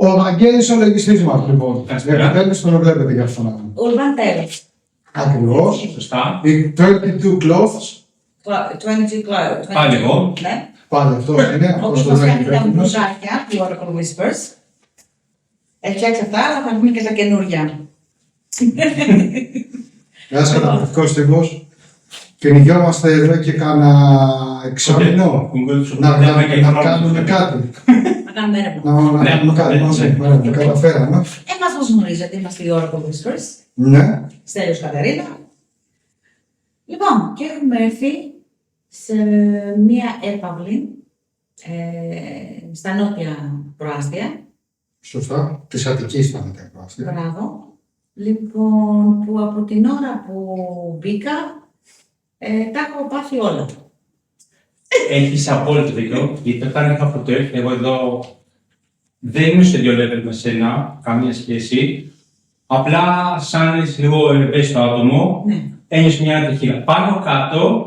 Ο Βαγγέλης ο λογιστής μας, λοιπόν. Διακατέλης τον βλέπετε για αυτόν. Urban Tales. Ακριβώς. Σωστά. Οι 32 Clothes. 22 Clouds. Πάλι εγώ. Ναι. Πάλι αυτό είναι. Όπως μας κάνει τα μπλουζάκια του Oracle Whispers. Έχει φτιάξει αυτά, αλλά θα βγουν και τα καινούργια. Ένας καταπληκτικός τύπος. Κυνηγιόμαστε εδώ και κάνα εξάμηνο να κάνουμε κάτι. Να κάνουμε έρευνα. Να κάνουμε κάτι μαζί. Ωραία, καταφέραμε. Εμάς μας γνωρίζετε, είμαστε οι Oracle Whispers. Ναι. Στέλιος Κατερίνα. Λοιπόν, και έχουμε έρθει σε μία έπαυλη στα νότια προάστια. Σωστά. Της Αττικής ήταν τα εκβάσια. Μπράβο. Λοιπόν, που από την ώρα που μπήκα, τα έχω πάθει όλα. Έχεις απόλυτο δίκιο. Γιατί όταν είχα πρωτοέρθει εγώ εδώ, δεν ήμουν σε δύο level με σένα, καμία σχέση. Απλά, σαν είσαι λίγο ευαίσθητο άτομο, Ναι. ένιωσε μια ατυχία. Πάνω κάτω,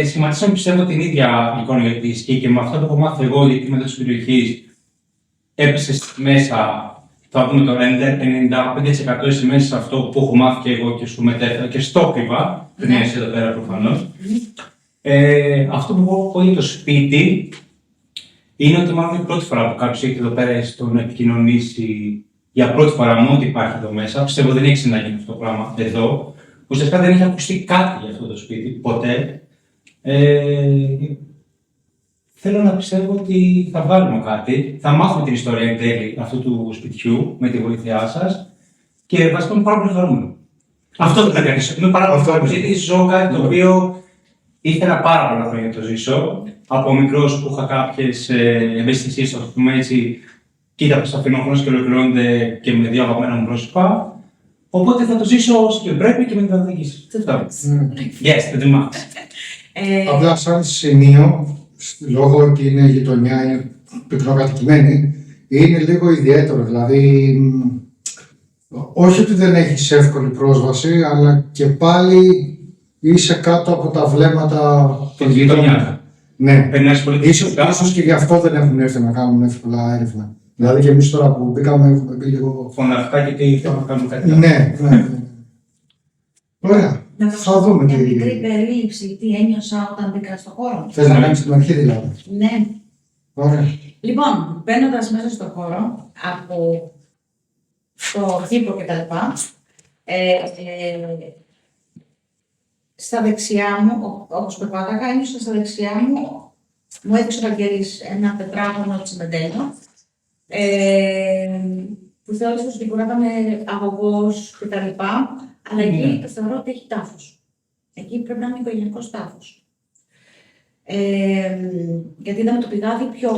σχηματίσαμε πιστεύω την ίδια εικόνα για τη σκηνή και με αυτό που έχω μάθει εγώ, γιατί είμαι εδώ τη περιοχή, έπεσε μέσα. Θα δούμε τώρα 95% είσαι μέσα σε αυτό που έχω μάθει και εγώ και σου μετέφερα και στο κρυβά. Δεν είσαι εδώ πέρα προφανώς. Αυτό που έχω πω για το σπίτι είναι ότι μάλλον είναι η πρώτη φορά που κάποιος έχει εδώ πέρα έστω να επικοινωνήσει για πρώτη φορά μόνο ότι υπάρχει εδώ μέσα. Πιστεύω δεν έχει συναγίνει αυτό το πράγμα εδώ. Ουσιαστικά δεν έχει ακουστεί κάτι για αυτό το σπίτι ποτέ. Θέλω να πιστεύω ότι θα βγάλουμε κάτι. Θα μάθουμε την ιστορία εν τέλει αυτού του σπιτιού με τη βοήθειά σας και βασικά είμαι πάρα πολύ χαρούμενο. Αυτό δεν θα κάνει. Είμαι πάρα πολύ χαρούμενο γιατί ζω κάτι το οποίο ήθελα πάρα πολλά χρόνια να το ζήσω. Από μικρός που είχα κάποιες ευαισθησίες, α πούμε έτσι, κοίτα πως αφήνω και ολοκληρώνονται και με δύο αγαπημένα μου πρόσωπα. Οπότε θα το ζήσω όσο και πρέπει και με την οδήγηση. Τι θα Yes, the max. Απλά σαν σημείο, λόγω ότι είναι γειτονιά, είναι πυκνοκατοικημένη, είναι λίγο ιδιαίτερο. Δηλαδή, όχι ότι δεν έχεις εύκολη πρόσβαση, αλλά και πάλι είσαι κάτω από τα βλέμματα των γειτονιών. Ναι, πολύ ίσως και γι' αυτό δεν έχουν έρθει να κάνουν εύκολα έρευνα. Δηλαδή και εμείς τώρα που μπήκαμε έχουμε μπει λίγο... Φωναχτά και τι θα κάνουμε κάτι. Ναι. Ωραία. Θα δούμε μια μικρή περίληψη τι ένιωσα όταν μπήκα στο χώρο. Θες να κάνεις την αρχή δηλαδή. Ναι. Ωραία. Λοιπόν, μπαίνοντας μέσα στο χώρο, από το κήπο και τα λοιπά, στα δεξιά μου, όπως περπάταγα, ένιωσα στα δεξιά μου έδειξε ο Βαγγέλης ένα τετράγωνο τσιμεντένιο, που θεώρησα ότι μπορεί να ήταν αγωγός και τα λοιπά, αλλά εκεί το θεωρώ ότι έχει τάφος. Εκεί πρέπει να είναι οικογενειακός τάφος. Γιατί είδαμε το πηγάδι πιο...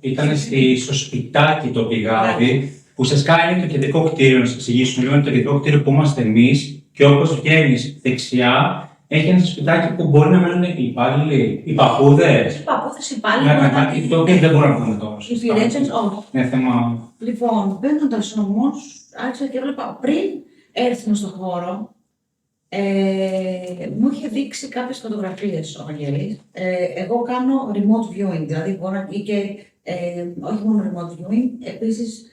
Ήταν στο σπιτάκι το πηγάδι, που ουσιαστικά είναι το κεντρικό κτίριο, να σας εξηγήσουμε λίγο, είναι το κεντρικό κτίριο που είμαστε εμείς και όπως βγαίνεις δεξιά, έχει ένα σπιτάκι που μπορεί να μένουν οι υπάλληλοι, οι παππούδες. Οι παππούδες, οι υπάλληλοι. Το οποίο δεν μπορούμε να πούμε τώρα. Οι υπηρέτες, όχι. Είναι θέμα... Λοιπόν, μπαίνοντας όμως, άρχισα και έβλεπα πριν έρθουμε στον χώρο, μου είχε δείξει κάποιες φωτογραφίες ο Βαγγέλης. Εγώ κάνω remote viewing, δηλαδή μπορώ να όχι μόνο remote viewing, επίσης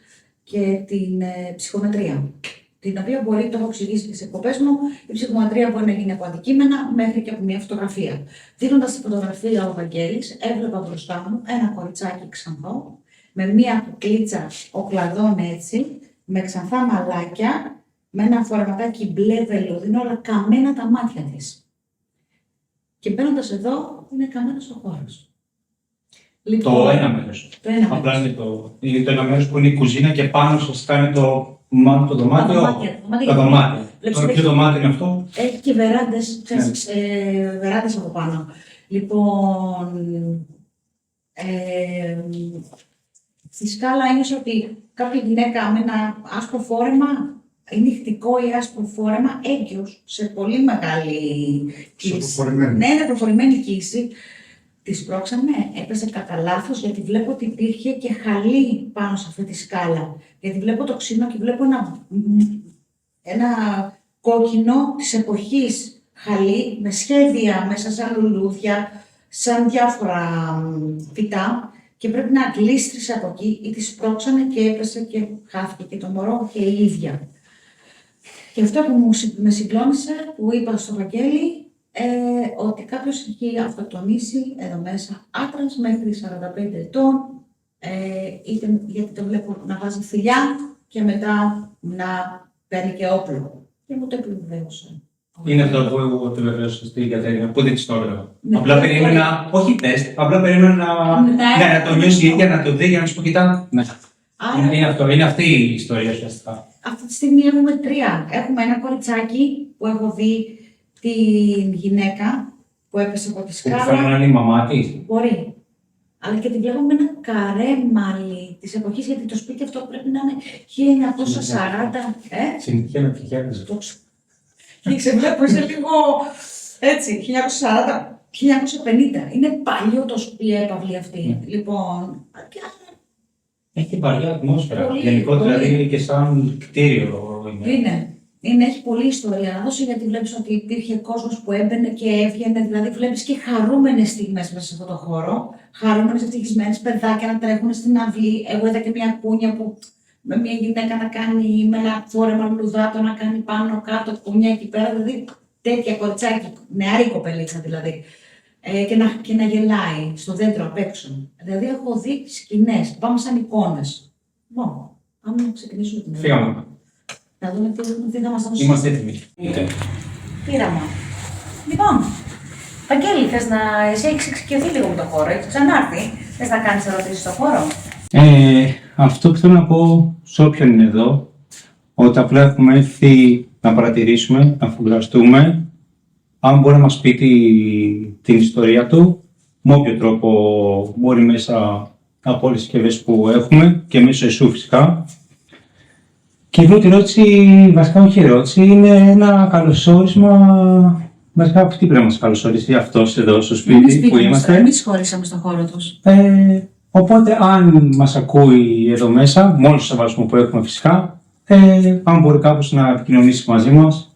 και την ψυχομετρία. Την οποία μπορεί, το έχω εξηγήσει και σε εκπομπές μου, η ψυχομετρία μπορεί να γίνει από αντικείμενα μέχρι και από μια φωτογραφία. Δίνοντας τη φωτογραφία ο Βαγγέλης, έβλεπα μπροστά μου ένα κοριτσάκι ξανθό, με μια κουκλίτσα οκλαδών έτσι, με ξανθά μαλάκια, με ένα φορεματάκι μπλε βελούδινο, αλλά καμένα τα μάτια της. Και μπαίνοντας εδώ, είναι καμένος ο χώρος. Λοιπόν, το ένα μέρος. Απλά είναι το ένα μέρος που είναι η κουζίνα και πάνω σας κάνει το δωμάτιο. Τα δωμάτια. Ποιο δωμάτιο είναι αυτό? Έχει και βεράντες, βεράντες από πάνω. Λοιπόν, στη σκάλα ένιωσα ότι κάποια γυναίκα με ένα άσπρο φόρεμα, νυχτικό ή άσπρο φόρεμα, έγκυος σε πολύ μεγάλη κύση. Ναι, προφορημένη κύση. Τη σπρώξαμε, έπεσε κατά λάθος, γιατί βλέπω ότι υπήρχε και χαλί πάνω σε αυτή τη σκάλα. Γιατί βλέπω το ξύλο και βλέπω ένα κόκκινο της εποχής χαλί, με σχέδια μέσα σαν λουλούδια, σαν διάφορα φυτά. και πρέπει να γλίστρισε από εκεί ή τη σπρώξανε και έπεσε και χάθηκε και το μωρό και η ίδια. Και αυτό που με συγκλώνησε, που είπα στο Βαγγέλη, ότι κάποιος έχει αυτοκτονήσει εδώ μέσα, άντρας μέχρι 45 ετών, γιατί το βλέπω να βάζει θηλιά και μετά να παίρνει και όπλο. Και μου το επιβεβαίωσε. Είναι αυτό που εγώ το βεβαίωσα στην Κατερίνα, που δεν της το έλεγα. Ναι, Απλά περίμενα, όχι τεστ, απλά περίμενα να το νιώσει η ίδια, να το δει για να σου πω κοιτά. Ναι. Άρα, Είναι αυτή η ιστορία ουσιαστικά. αυτή τη στιγμή έχουμε 3. Έχουμε ένα κοριτσάκι που έχω δει την γυναίκα που έπεσε από τη Που σκάλα. φαίνεται να είναι η μαμά της. Μπορεί. Αλλά και την βλέπω με ένα καρέμαλι της εποχής, γιατί το σπίτι αυτό πρέπει να είναι 1940. Συνεχεία να τυχαίνεις. Και ξεβλέπω, είσαι λίγο έτσι, 1940, 1950. Είναι παλιό το σπίτι έπαυλη αυτή. Λοιπόν, και Έχει βαριά ατμόσφαιρα. Πολύ, Γενικότερα πολύ. είναι και σαν κτίριο. έχει πολλή ιστορία να δώσει, γιατί βλέπεις ότι υπήρχε κόσμος που έμπαινε και έβγαινε, δηλαδή βλέπεις και χαρούμενες στιγμές μέσα σε αυτό το χώρο, χαρούμενες, ευτυχισμένες, παιδάκια να τρέχουν στην αυλή. Εγώ είδα και μια κούνια που με μια γυναίκα να κάνει με ένα φόρεμα λουδάτο, να κάνει πάνω κάτω κούνια εκεί πέρα, δηλαδή τέτοια κοριτσάκι, νεαρή κοπελίτσα δηλαδή. Και να γελάει στο δέντρο απ' έξω. Δηλαδή έχω δει σκηνές, πάμε σαν εικόνες. Λοιπόν, πάμε να ξεκινήσουμε την Φύγαμε. να δούμε τι θα μας δώσει. Είμαστε έτοιμοι. Πείραμα. Λοιπόν, Βαγγέλη, εσύ έχεις εξοικειωθεί λίγο με το χώρο, έχεις ξανάρθει. Θες να κάνεις ερωτήσεις στο χώρο? Αυτό που θέλω να πω σε όποιον είναι εδώ, ότι απλά έχουμε έρθει να παρατηρήσουμε, να φουλαστούμε, αν μπορεί να μας πει την ιστορία του, με όποιο τρόπο μπορεί μέσα από όλες τις συσκευές που έχουμε και μέσω εσού φυσικά. Και η πρώτη ερώτηση, βασικά όχι ερώτηση, είναι ένα καλωσόρισμα. Βασικά αυτή πρέπει να μας καλωσορίσει αυτός εδώ στο σπίτι που είμαστε. Εμείς χωρίσαμε στο χώρο τους. Οπότε, αν μας ακούει εδώ μέσα, με όλο το σεβασμό που έχουμε φυσικά, αν μπορεί κάποιος να επικοινωνήσει μαζί μας,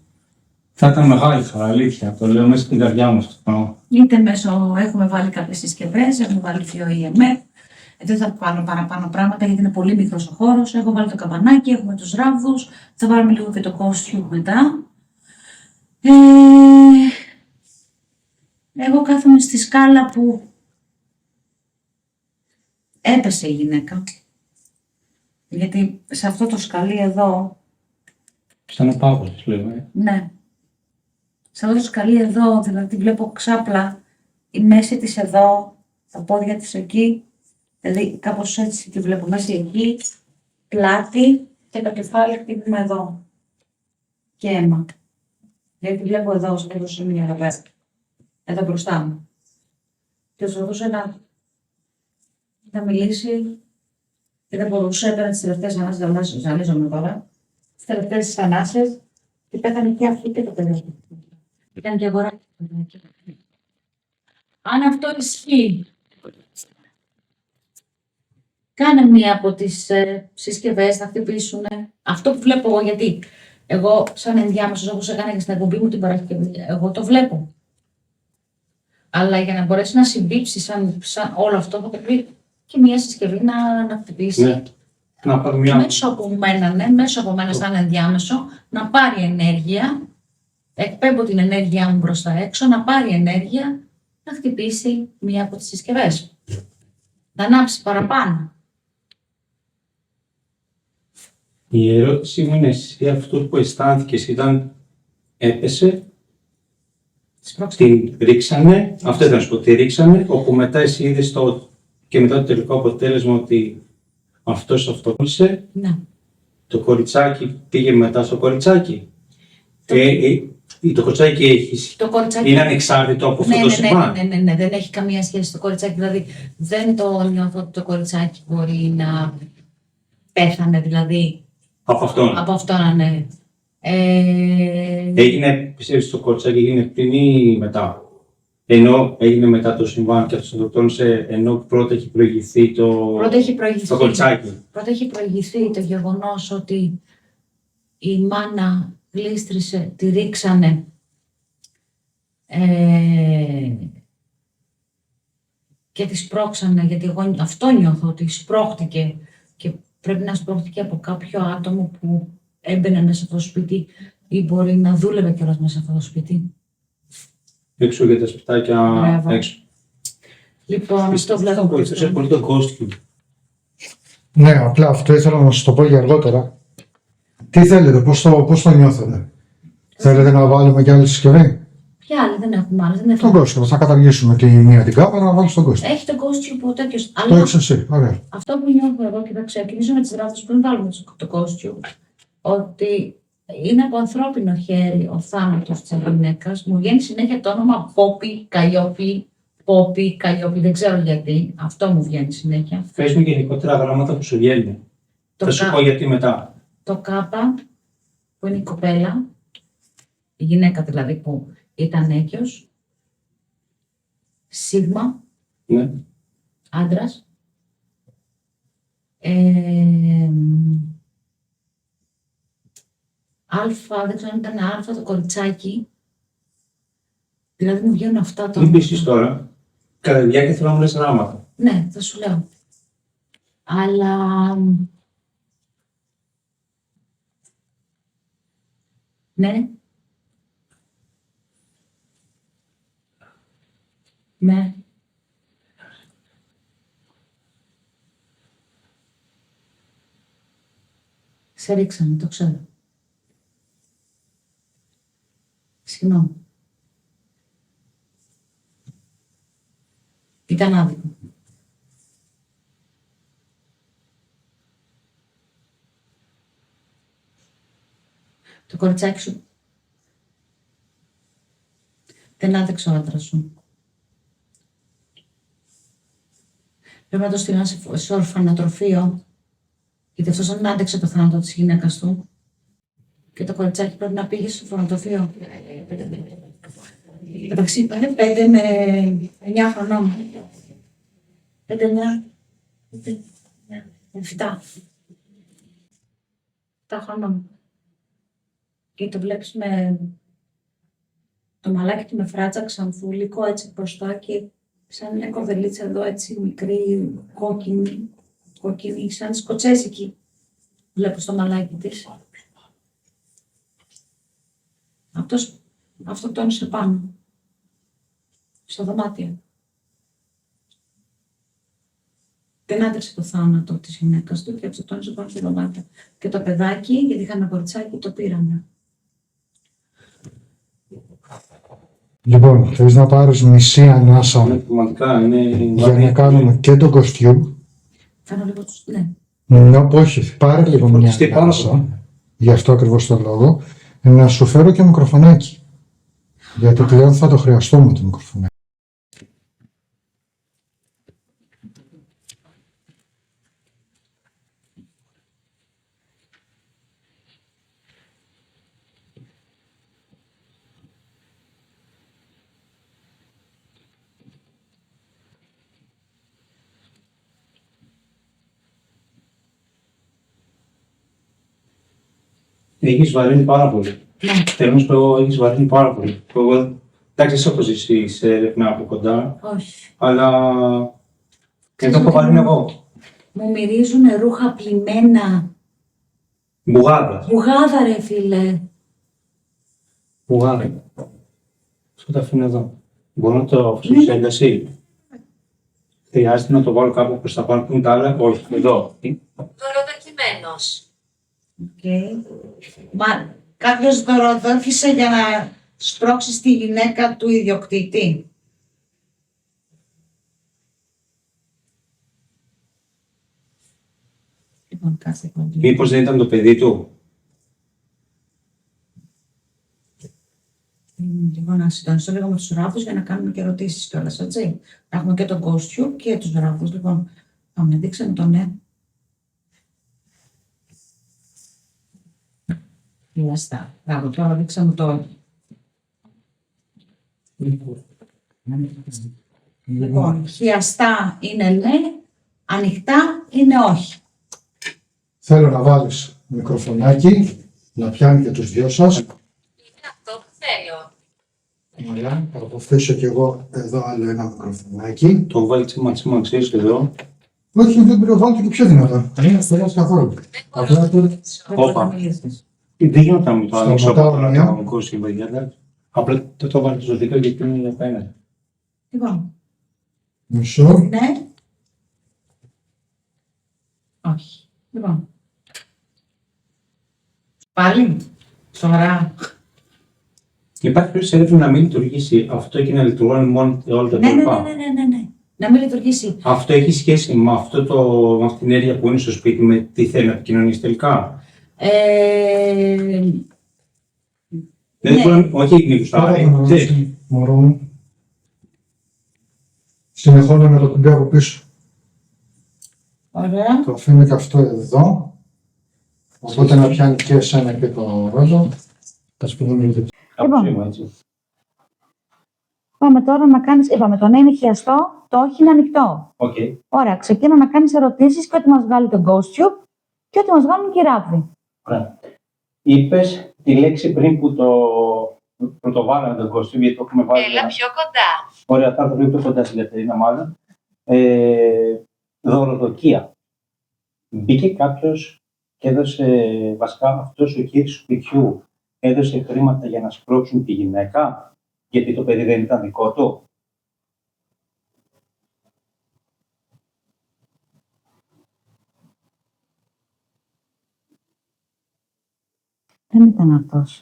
θα ήταν μεγάλη χαρά, αλήθεια. Το λέω μέσα στην καρδιά μου αυτό. Είτε μέσω, έχουμε βάλει κάποιες συσκευές, έχουμε βάλει 2 EMF. Δεν θα βάλω παραπάνω πράγματα γιατί είναι πολύ μικρός ο χώρος. Έχω βάλει το καμπανάκι, έχουμε τους ράβδους. Θα βάλουμε λίγο και το costume μετά. Εγώ κάθομαι στη σκάλα που έπεσε η γυναίκα. Γιατί σε αυτό το σκαλί εδώ, Σαν ο Παύλος, λέμε. ναι, σε αυτό το σκαλί εδώ, δηλαδή τη βλέπω ξάπλα, η μέση της εδώ, τα πόδια της εκεί, δηλαδή κάπως έτσι τη βλέπω, μέση εκεί, πλάτη και το κεφάλι χτύπημα εδώ. Και αίμα. Δηλαδή τη βλέπω εδώ, σε αυτό το σημείο εδώ πέρα. Εδώ μπροστά μου. Και προσπαθούσε να μιλήσει και δεν μπορούσε, έπαιρνε τις τελευταίες ανάσες, ζαλίζομαι τώρα, τις τελευταίες ανάσες και πέθανε και αυτή και το παιδί. Ήταν και αγορά. Αν αυτό ισχύει, κάνε μία από τις συσκευές να χτυπήσουν. Αυτό που βλέπω εγώ, γιατί εγώ σαν ενδιάμεσος, όπως έκανα και στην εκπομπή μου την Παρασκευή, εγώ το βλέπω. Αλλά για να μπορέσει να συμπίψει σαν όλο αυτό, θα πρέπει και μία συσκευή να χτυπήσει. Ναι. Να πάρει μια. Μέσω από μένα σαν ενδιάμεσο, να πάρει ενέργεια, εκπέμπω την ενέργειά μου προς τα έξω, να πάρει ενέργεια, να χτυπήσει μία από τις συσκευές. Να ανάψει παραπάνω. Η ερώτηση μου είναι εσύ αυτό που αισθάνθηκες ήταν έπεσε, την ρίξανε, αυτό ήταν να σου πω, τη ρίξανε, όπου μετά εσύ είδες και μετά το τελικό αποτέλεσμα ότι αυτός αυτοκτόνησε, Ναι. το κοριτσάκι πήγε μετά στο κοριτσάκι. Το κοριτσάκι έχει. Το κοριτσάκι... Είναι ανεξάρτητο από αυτό το συμβάν. Ναι, δεν έχει καμία σχέση το κοριτσάκι. Δηλαδή, δεν το νιώθω ότι το κοριτσάκι μπορεί να πέθανε, δηλαδή. Από αυτόν. Από αυτό να είναι. Έγινε, πιστεύεις το κοριτσάκι έγινε πριν ή μετά? Ενώ έγινε μετά το συμβάν και αυτό το τόνισε, ενώ πρώτα έχει προηγηθεί το κοριτσάκι. Πρώτα έχει προηγηθεί το γεγονός ότι η μάνα γλίστρισε, τη ρίξανε και τη σπρώξανε, γιατί εγώ αυτό νιώθω, ότι σπρώχτηκε και πρέπει να σπρώχτηκε από κάποιο άτομο που έμπαινε μέσα σε αυτό το σπίτι ή μπορεί να δούλευε κιόλας μέσα σε αυτό το σπίτι. Έξω για τα σπιτάκια, Μπράβο. έξω. Λοιπόν, αυτό Αυτό βλέπω. βοηθούσε πολύ το costume. Ναι, απλά αυτό ήθελα να σας το πω για αργότερα. Τι θέλετε, πώς το νιώθετε? Θέλετε να βάλουμε κι άλλη συσκευή? Ποια άλλη, δεν έχουμε άλλες, δεν Τον έχουμε. Κώστιο. Θα καταργήσουμε τη μία την κάμερα να βάλεις τον Κώστιο. Έχει τον costume ο τέτοιος, Το αλλά έχεις εσύ, ωραία. αυτό που νιώθω εγώ και θα ξεκινήσω με τις ράφτες πριν βάλουμε το costume, ότι είναι από ανθρώπινο χέρι ο θάνατος της γυναίκας. Μου βγαίνει συνέχεια το όνομα Πόπι, Καλλιόπη, Πόπι, Καλλιόπη, δεν ξέρω γιατί. Αυτό μου βγαίνει συνέχεια. Πες μου γενικότερα γράμματα που σου βγαίνουν. Το, Θα σου κα- πω γιατί μετά. το Κάπα, που είναι η κοπέλα, η γυναίκα δηλαδή που ήταν έγκυος, Σίγμα, Ναι. άντρας, Αλφα, δεν ξέρω αν ήταν Αλφα το κοριτσάκι. Δηλαδή μου βγαίνουν αυτά τα. Μην πεις τώρα. Κατά τη διάρκεια θέλω να μου λες γράμματα. Ναι, θα σου λέω. Αλλά. Ναι. Ναι. Σε ρίξανε, το ξέρω. Συγγνώμη. Ήταν άδικο. Το κοριτσάκι σου δεν άδειξε ο άντρας σου. Πρέπει να το στείλω σε ορφανοτροφείο, γιατί αυτός δεν άντεξε το θάνατο της γυναίκας του. Και το κοριτσάκι πρέπει να πήγε στο ορφανοτροφείο. Εντάξει, είναι 5 με 9 χρονών. 5-9. 7. 7 χρονών. Και το βλέπεις με το μαλάκι του με φράτσα ξανθούλικο έτσι μπροστά και σαν μια κορδελίτσα εδώ έτσι μικρή, κόκκινη, σαν σκοτσέζικη. Βλέπω στο μαλάκι της. Αυτό τόνισε πάνω. Στο δωμάτιο. Δεν άντρεψε το θάνατο της γυναίκας του και αυτό τόνισε πάνω στο δωμάτιο. Και το παιδάκι, γιατί είχαν ένα κοριτσάκι, το πήρανε. Λοιπόν, θες να πάρεις μισή ανάσα Πραγματικά είναι. για να κάνουμε και τον κοστιούμ? Κάνω λίγο τους. Ναι. Ναι, όχι, πάρε λίγο μια Φορτιστεί πάνω ανάσα. Γι' αυτό ακριβώς το λόγο. Να σου φέρω και μικροφωνάκι. Γιατί πλέον θα το χρειαστούμε το μικροφωνάκι. Έχεις βαρύνει πάρα πολύ. Ναι. Θέλω να σου πω, εγώ έχεις βαρύνει πάρα πολύ. Εγώ, εντάξει, δεν έχω ζήσει σε έρευνα από κοντά, Όχι. αλλά εδώ έχω βαρύνει εγώ. Μου μυρίζουν ρούχα πλημμένα. Μπουγάδα. Μπουγάδα ρε φίλε. Μπουγάδα. Αυτό το αφήνω εδώ. Μπορώ να το αφήσω σε ένταση. Χρειάζεται να το βάλω κάπου προς τα πάνω που είναι τα άλλα. Όχι, εδώ. Δωροδοκημένος. Okay. Μα κάποιος δωροδόχησε για να σπρώξει τη γυναίκα του ιδιοκτήτη. Λοιπόν, κάτσε κοντά. Μήπως δεν ήταν το παιδί του. Λοιπόν, να συντονιστώ λίγο με τους ράφους για να κάνουμε και ερωτήσεις κιόλας, έτσι. Να έχουμε και τον costume και τους ράφους. Λοιπόν, πάμε, δείξε μου το ναι. Χιλιαστά. Μπράβο, τώρα δείξε μου το. Λοιπόν, χιλιαστά είναι ναι, ανοιχτά είναι όχι. Θέλω να βάλεις μικροφωνάκι, να πιάνει και τους δυο σας. Είναι αυτό που θέλω. Ωραία, θα αποθέσω κι εγώ εδώ άλλο ένα μικροφωνάκι. Το βάλει τσίμα ξέρεις εδώ. Όχι, δεν πυροβάλλω και πιο δυνατά. Δεν είναι στερεάς καθόλου. Απλά τώρα Όπα. Δεν γινόταν με το Στο άνοιξο από μοτάω, το μια. κανονικό σύμβαγγελέα. Απλά δεν το βάλει στο δίκτυο γιατί είναι για πένα. Λοιπόν, μισό. ναι. Όχι. Λοιπόν. Πάλι. Σοβαρά. Υπάρχει περίπτωση έρευνα να μην λειτουργήσει αυτό και να λειτουργούν μόνο όλα τα Ναι. υπόλοιπα. Ναι. Να μην λειτουργήσει. Αυτό έχει σχέση με, με αυτή την ενέργεια που είναι στο σπίτι, με τι θέλει να επικοινωνήσει τελικά. Δεν Ναι. μπορεί, όχι Νίκος, Τώρα άρα, να ξέρεις. ρωτήσω, μωρό μου. Συνεχώνω με το κουμπί από πίσω. Ωραία. Το αφήνω και αυτό εδώ. Οπότε να πιάνει και εσένα και το ρόλο. Θα σου πούμε λίγο. Κάπως Λοιπόν. είμαι έτσι. Πάμε τώρα να κάνεις, είπαμε το ναι είναι χιαστό, το όχι είναι ανοιχτό. Οκ. Ωραία, ξεκίνα να κάνεις ερωτήσεις και ό,τι μας βγάλει το GhostTube και ό,τι μας βγάλουν και οι ράβδοι. Ωραία. Είπες τη λέξη πριν που το πρωτοβάλαμε τον Κωστή, γιατί το έχουμε βάλει. Έλα πιο κοντά. Ωραία, θα έρθω λίγο πιο κοντά στην Κατερίνα, μάλλον. Δωροδοκία. Μπήκε κάποιο και έδωσε, βασικά αυτό ο κύριος του σπιτιού, έδωσε χρήματα για να σπρώξουν τη γυναίκα, γιατί το παιδί δεν ήταν δικό του. Δεν ήταν αυτός.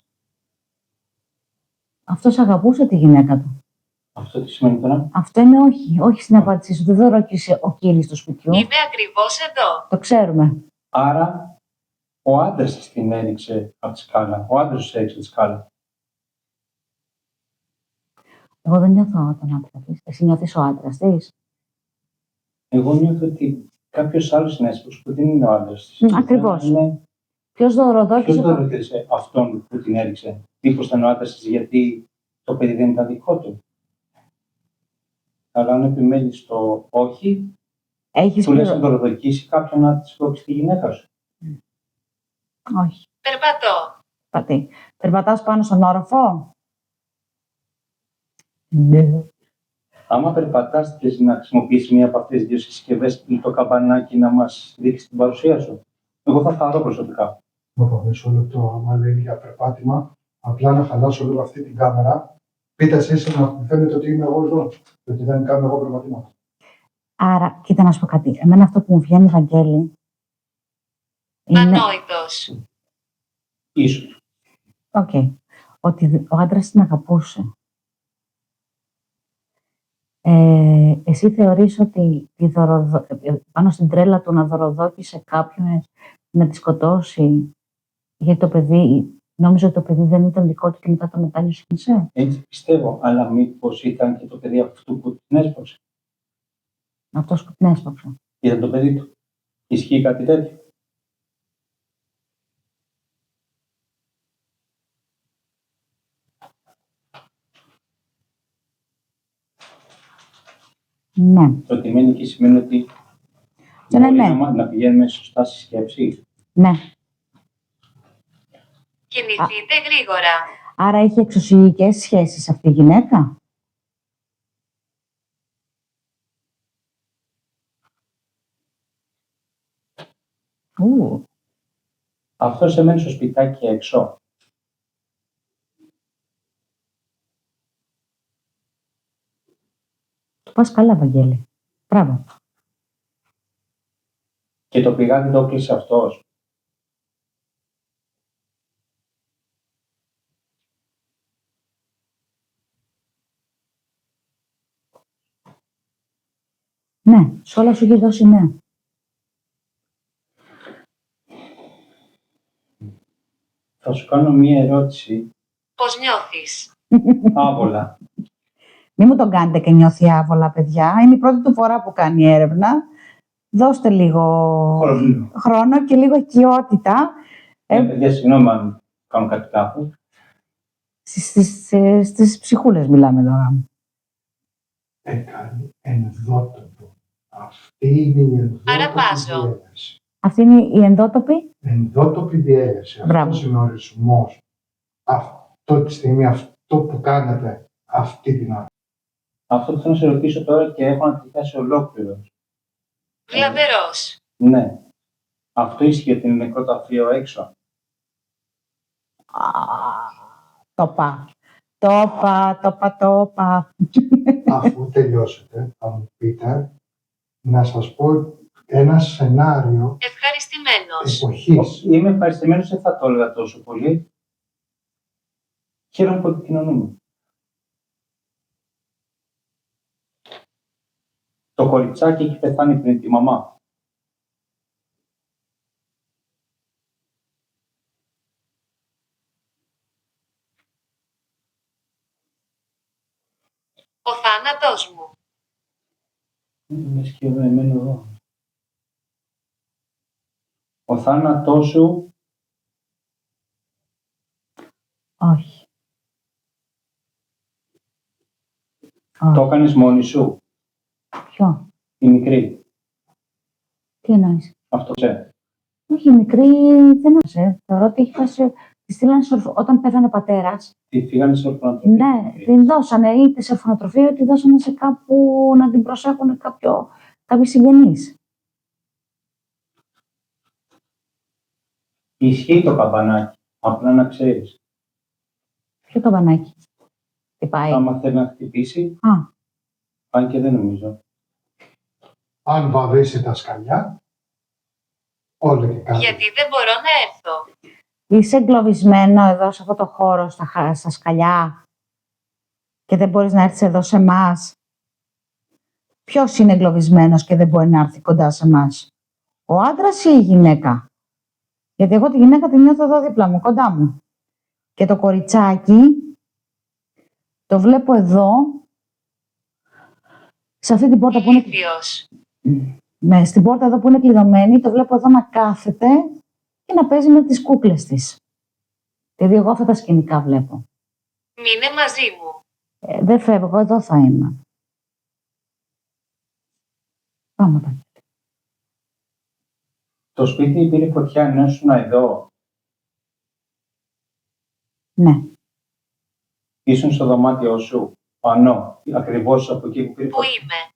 Αυτός αγαπούσε τη γυναίκα του. Αυτό τι σημαίνει τώρα? Αυτό είναι όχι. Όχι στην απάντησή σου. Δεν δωροκίσε ο κύριος του σπιτιού. Είμαι ακριβώς εδώ. Το ξέρουμε. Άρα, ο άντρας της την έριξε από τη σκάλα. Ο άντρας της έριξε τη σκάλα. Εγώ δεν νιώθω τον άντρα της. Εσύ νιώθεις ο άντρας της. Εγώ νιώθω ότι κάποιος άλλος είναι έσπρος που δεν είναι ο άντρας της. Ακριβώς. Είναι... Ποιος δωροδόκησε Ποιος δωροδοκίσε αυτόν που την έριξε? Μήπως ήταν ο άντρας της γιατί το παιδί δεν ήταν δικό του? Αλλά αν επιμένει στο όχι, Έχεις του λες να πληρω... δωροδοκίσει κάποιον να της πρόξει τη γυναίκα σου. Όχι. Περπατώ. Πατή. Περπατάς πάνω στον όροφο. Ναι. Άμα περπατάς, θες να χρησιμοποιήσεις μία από αυτές τις δύο συσκευές ή το καμπανάκι να μας δείξει την παρουσία σου. Εγώ θα χαρώ προσωπικά. Όπα, μισό λεπτό. Άμα λέει για περπάτημα, απλά να χαλάσω λίγο αυτή την κάμερα. Πείτε εσείς να μου φαίνεται ότι είμαι εγώ εδώ. Και ότι δεν κάνω εγώ περπατήματα. Άρα, κοίτα να σου πω κάτι. Εμένα αυτό που μου βγαίνει, Βαγγέλη, είναι Ανόητος. Ίσως. ότι ο άντρας την αγαπούσε. Εσύ θεωρείς ότι πάνω στην τρέλα του να δωροδόκησε κάποιον να τη σκοτώσει γιατί το παιδί, νόμιζε ότι το παιδί δεν ήταν δικό του και μετά το μετάνιωσε. Έτσι πιστεύω, αλλά μήπως ήταν και το παιδί αυτού που την έσπρωξε. Αυτός που την έσπρωξε. Ήταν το παιδί του. Ισχύει κάτι τέτοιο? Ναι. Το ότι μένει εκεί σημαίνει ότι Ναι, μπορεί ναι. να πηγαίνουμε σωστά στη σκέψη. Ναι. Κινηθείτε γρήγορα. Άρα έχει εξωσυγικές σχέσεις αυτή η γυναίκα. Αυτό έμενε στο σπιτάκι έξω. Του πας καλά, Βαγγέλη. Μπράβο. Και το πηγάδι το κλείσε αυτός. Ναι, σε όλα σου έχει δώσει ναι. Θα σου κάνω μία ερώτηση. Πώς νιώθεις? Άβολα. Μην μου τον κάνετε και νιώθει άβολα, παιδιά. Είναι η πρώτη του φορά που κάνει έρευνα. Δώστε λίγο χρόνο και λίγο οικειότητα. Παιδιά, συγγνώμη αν κάνω κάτι κάπου. Στις ψυχούλες μιλάμε τώρα. Έκανε ενδότοπο. Αυτή είναι η ενδότοπη Αραπάζω. διέλευση. Αυτή είναι η ενδότοπη. Ενδότοπη διέλευση. Μπράβο. Αυτός είναι ο ορισμός. Αυτό τη στιγμή, αυτό που κάνετε, αυτή την άποψη. Αυτό που θέλω να σε ρωτήσω τώρα και έχω αντιδράσει ολόκληρο. Βλαβερός. Ναι. Αυτό ισχύει ότι είναι νεκροταφείο έξω. Α, το πα. Το πα. Αφού τελειώσετε, θα μου πείτε να σας πω ένα σενάριο Ευχαριστημένος. εποχής. Είμαι ευχαριστημένος, δεν θα το έλεγα τόσο πολύ. Χαίρομαι που επικοινωνούμε. Το κοριτσάκι έχει πεθάνει πριν τη μαμά. Ο θάνατος μου. Είναι σχεδόν εμένα εδώ. Ο θάνατός σου Όχι. το έκανες μόνη σου. Ποιο? Η μικρή. Τι εννοείς? Αυτό ξέρει. Όχι, η μικρή δεν άσε. Θεωρώ ότι έχει χάσει. Τη στείλανε όταν πέθανε ο πατέρας. Τη φύγανε σε ορφανοτροφείο. Ναι, την δώσανε είτε σε ορφανοτροφείο είτε τη δώσανε σε κάπου να την προσέχουν κάποιοι συγγενείς. Ισχύει το καμπανάκι. Απλά να ξέρεις. Ποιο καμπανάκι? Τι πάει? Άμα θέλει να χτυπήσει, Α, αν και δεν νομίζω. Αν βαβήσει τα σκαλιά, όλα και κάτι. Γιατί δεν μπορώ να έρθω. είσαι εγκλωβισμένο εδώ σε αυτό το χώρο, στα σκαλιά και δεν μπορείς να έρθεις εδώ σε εμάς. Ποιος είναι εγκλωβισμένος και δεν μπορεί να έρθει κοντά σε εμάς? Ο άντρας ή η γυναίκα? Γιατί εγώ τη γυναίκα τη νιώθω εδώ δίπλα μου, κοντά μου. Και το κοριτσάκι το βλέπω εδώ, σε αυτή την πόρτα που είναι... Ηλίθιος. Ναι, στην πόρτα εδώ που είναι κλειδωμένη, το βλέπω εδώ να κάθεται και να παίζει με τις κούκλες της. Δηλαδή εγώ αυτά τα σκηνικά βλέπω. Μείνε μαζί μου. Δεν φεύγω, εδώ θα είμαι. Πάμε πάμε. Το σπίτι πήρε φωτιά ενώ ήσουν εδώ. Ναι. Ήσουν στο δωμάτιό σου. Πανώ. Ακριβώς από εκεί που πήρε Πού φωτιά. είμαι?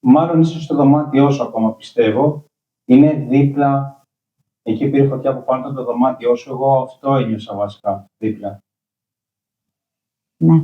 Μάλλον είσαι στο δωμάτιό σου ακόμα, πιστεύω. Είναι δίπλα. Εκεί πήρε φωτιά από πάνω από το δωμάτιό σου. Εγώ αυτό ένιωσα βασικά. Δίπλα. Ναι.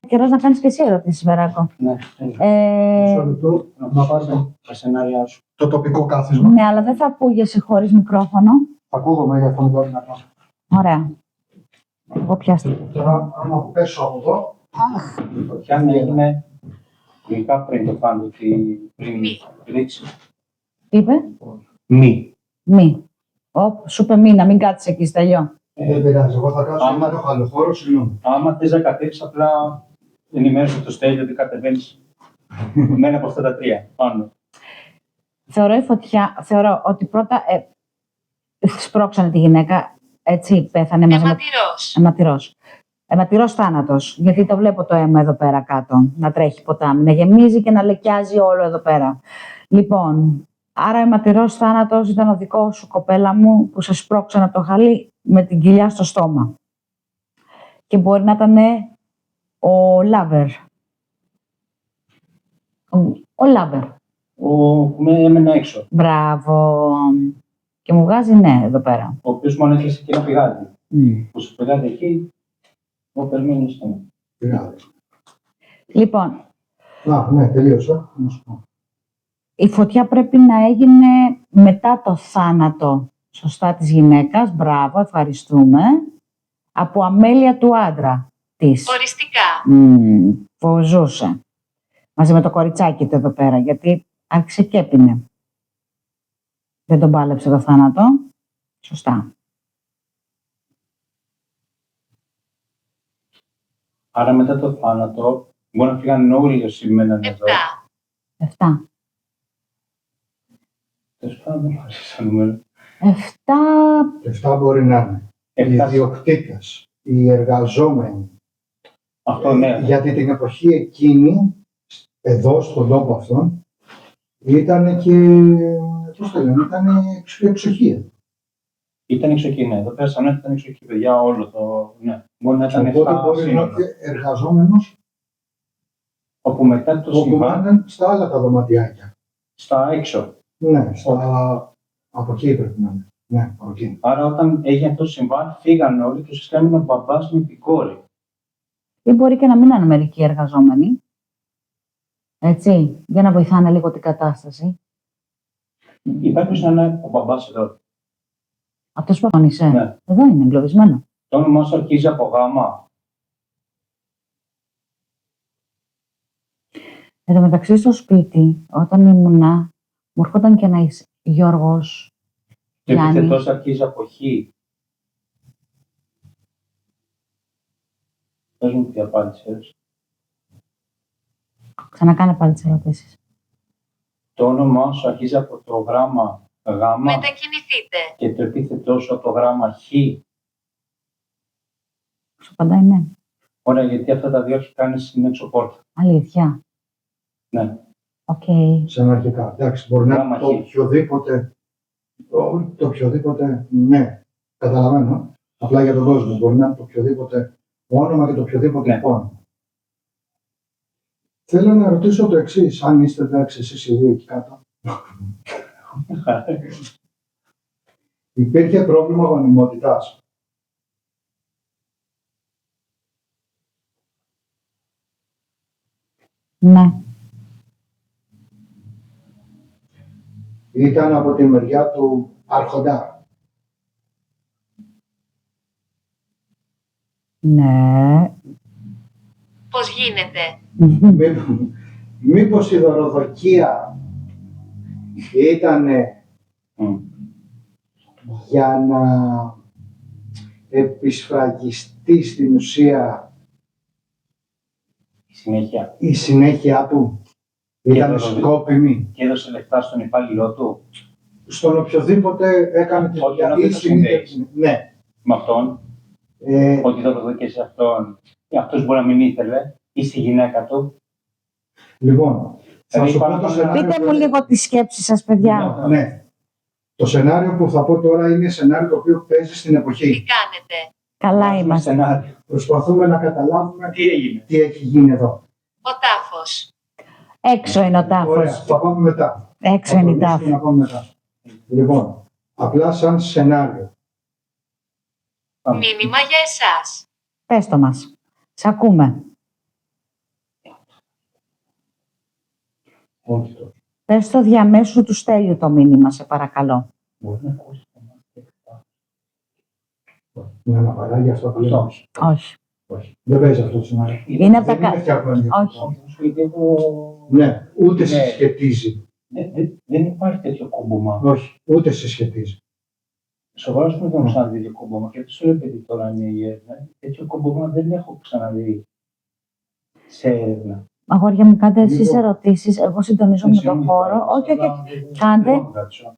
Καιρός να κάνεις και εσύ ερωτήσεις, Βεράκο. Ναι. Μισό λεπτό, να πάρει Τα σενάρια σου. το τοπικό κάθισμα. Ναι, αλλά δεν θα ακούγεσαι χωρίς μικρόφωνο. Θα ακούγομαι για αυτό το δυνατό. Ωραία. Εγώ πιάστηκα. Τώρα, άμα πέσω από εδώ, Η φωτιά έγινε ειδικά πριν το φάντο. Πριν Μη. ρίξει. Τι είπε? Μη. Μη. Σου είπε μη, να μην κάτσεις εκεί, στέλιο. δεν πειράζει. Εγώ θα κάτσω άμα- να έχω άλλο χώρο, συγγνώμη. Άμα θες να κατέβεις, απλά ενημέρωσε το Στέλιο ότι κατεβαίνεις με ένα από αυτά τα τρία πάνω. Θεωρώ ότι πρώτα σπρώξανε τη γυναίκα, έτσι πέθανε μαζί με... Αιματηρός. Αιματηρός θάνατος, γιατί το βλέπω το αίμα εδώ πέρα κάτω, να τρέχει ποτάμι, να γεμίζει και να λεκιάζει όλο εδώ πέρα. Λοιπόν, άρα αιματηρός θάνατος ήταν ο δικός σου, κοπέλα μου, που σε σπρώξανε από το χαλί με την κοιλιά στο στόμα. Και μπορεί να ήταν ο Λάβερ. Ο Λάβερ. Με έμενε έξω. Μπράβο. Και μου βγάζει ναι εδώ πέρα. Ο οποίος μόνο έκλεισε και ένα πηγάδι. Που στο πηγάδι εκεί, εγώ περιμένω στο. Πειράζει. Λοιπόν, Ναι, τελείωσα. Να σου πω. η φωτιά πρέπει να έγινε μετά το θάνατο, σωστά, της γυναίκας. Μπράβο, ευχαριστούμε. Από αμέλεια του άντρα της. Οριστικά. Που ζούσε. Μαζί με το κοριτσάκι του εδώ πέρα, γιατί άρχισε και έπινε. Δεν τον πάλεψε το θάνατο. Σωστά. Άρα μετά το θάνατο, μπορεί να φύγαν όλοι όσοι μέναν εδώ. 7. 7. Τέλος πάντων, δεν μου αρέσει σαν νούμερο. 7. 7 μπορεί να είναι. Οι 7. ιδιοκτήτες, οι εργαζόμενοι, Αυτό ναι. Γιατί την εποχή εκείνη, εδώ στον τόπο αυτόν, ήταν και, πώς το λένε, ήταν εξοχεία. Ήταν εξοχή, ναι. Εδώ πέρα σαν ήταν εξοχή, παιδιά, όλο το. Ναι. Μπορεί να ήταν Οπότε 7 μπορεί να σύνολα. είναι εργαζόμενος Όπου μετά το όπου συμβάν ήταν στα άλλα τα δωματιάκια. στα έξω. Ναι, από εκεί πρέπει να είναι. Ναι, από εκεί. Άρα, όταν έγινε αυτό το συμβάν, φύγαν όλοι και ουσιαστικά έμεινε ο μπαμπάς με την κόρη. Ή μπορεί και να μην είναι μερικοί εργαζόμενοι. Έτσι, για να βοηθάνε λίγο την κατάσταση. Υπάρχει να είναι ο μπαμπάς εδώ. Αυτός που αγωνίσαι. Ναι. Εδώ είναι εγκλωβισμένο. Το όνομά σου αρχίζει από γάμα. Εν τω μεταξύ στο σπίτι, όταν ήμουνα, μου έρχονταν και ένας Γιώργος, Το Γιάννη. επιθετός αρχίζει από χ. Πες μου τι απάντησες. Ξανακάνε πάλι τις ερωτήσεις. Το όνομά σου αρχίζει από το γράμμα γάμα Μετακινηθείτε. και το επίθετό σου από το γράμμα χ. Σου απαντάει ναι. Ωραία, γιατί αυτά τα δύο έχει κάνει στην έξω πόρτα. Αλήθεια. Ναι. Οκ. Σαν αρχικά. Εντάξει, μπορεί να Γράμμα είναι το χ. οποιοδήποτε. Το οποιοδήποτε, ναι, καταλαβαίνω. Απλά για τον κόσμο. Μπορεί να είναι το οποιοδήποτε όνομα και το οποιοδήποτε Ναι. υπόνομα. Θέλω να ρωτήσω το εξής, αν είστε εντάξει εσείς οι δύο εκεί κάτω. Υπήρχε πρόβλημα γονιμότητας. Ναι. Ήταν από τη μεριά του Άρχοντα. Ναι. Πώς γίνεται. Μήπως η δωροδοκία ήταν Μμ. για να επισφραγιστεί στην ουσία Η συνέχεια. η συνέχεια του. Ήταν δωροδοκία. σκόπιμη. Και έδωσε λεφτά στον υπάλληλό του. Στον οποιοδήποτε έκανε τη Όχι, δουλειά. να μην Ή το συνήθευε. Ναι. Με αυτόν. Ότι θα το δω και σε αυτόν. Αυτός μπορεί να μην ήθελε. Ή στη γυναίκα του. Λοιπόν, θα Δηλαδή, σου πω το παραπάνω- σενάριο. Πείτε μου λίγο τη σκέψη σας, παιδιά. Ναι. Το σενάριο που θα πω τώρα είναι σενάριο το οποίο παίζει στην Τι εποχή. κάνετε. Καλά Βάζουμε είμαστε. σενάριο. Προσπαθούμε να καταλάβουμε Τι έγινε. τι έχει γίνει εδώ. Ο τάφος. Έξω είναι ο Ωραία, τάφος. θα πάμε μετά. Έξω είναι η Θα τάφη. να πάμε μετά. Λοιπόν, απλά σαν σενάριο. Μήνυμα για εσάς. Πες το μας. Σ' ακούμε. Όχι τώρα. Πες το διαμέσου του Στέλιου το μήνυμα, σε παρακαλώ. Μπορεί να ακούσει. Είναι ένα παράγει αυτό που λέμε. Όχι. Όχι. Όχι. Δεν παίζει αυτό το σενάριο. Είναι από τα Δεν είναι κα... φτιαγμένο για αυτό. Όχι. Όχι, γιατί έχω. Ναι, ούτε Ναι. συσχετίζει. Δεν υπάρχει τέτοιο κόμπομα. Όχι, ούτε συσχετίζει. Σοβαρά σου δεν έχω ξαναδεί τέτοιο κόμπομα. Και σου λέει παιδί τώρα είναι η έρευνα. Τέτοιο κόμπομα δεν έχω ξαναδεί σε έρευνα. Αγόρια μου, κάντε εσείς Λοιπόν. ερωτήσεις. Εγώ συντονίζομαι με το χώρο. Όχι, όχι.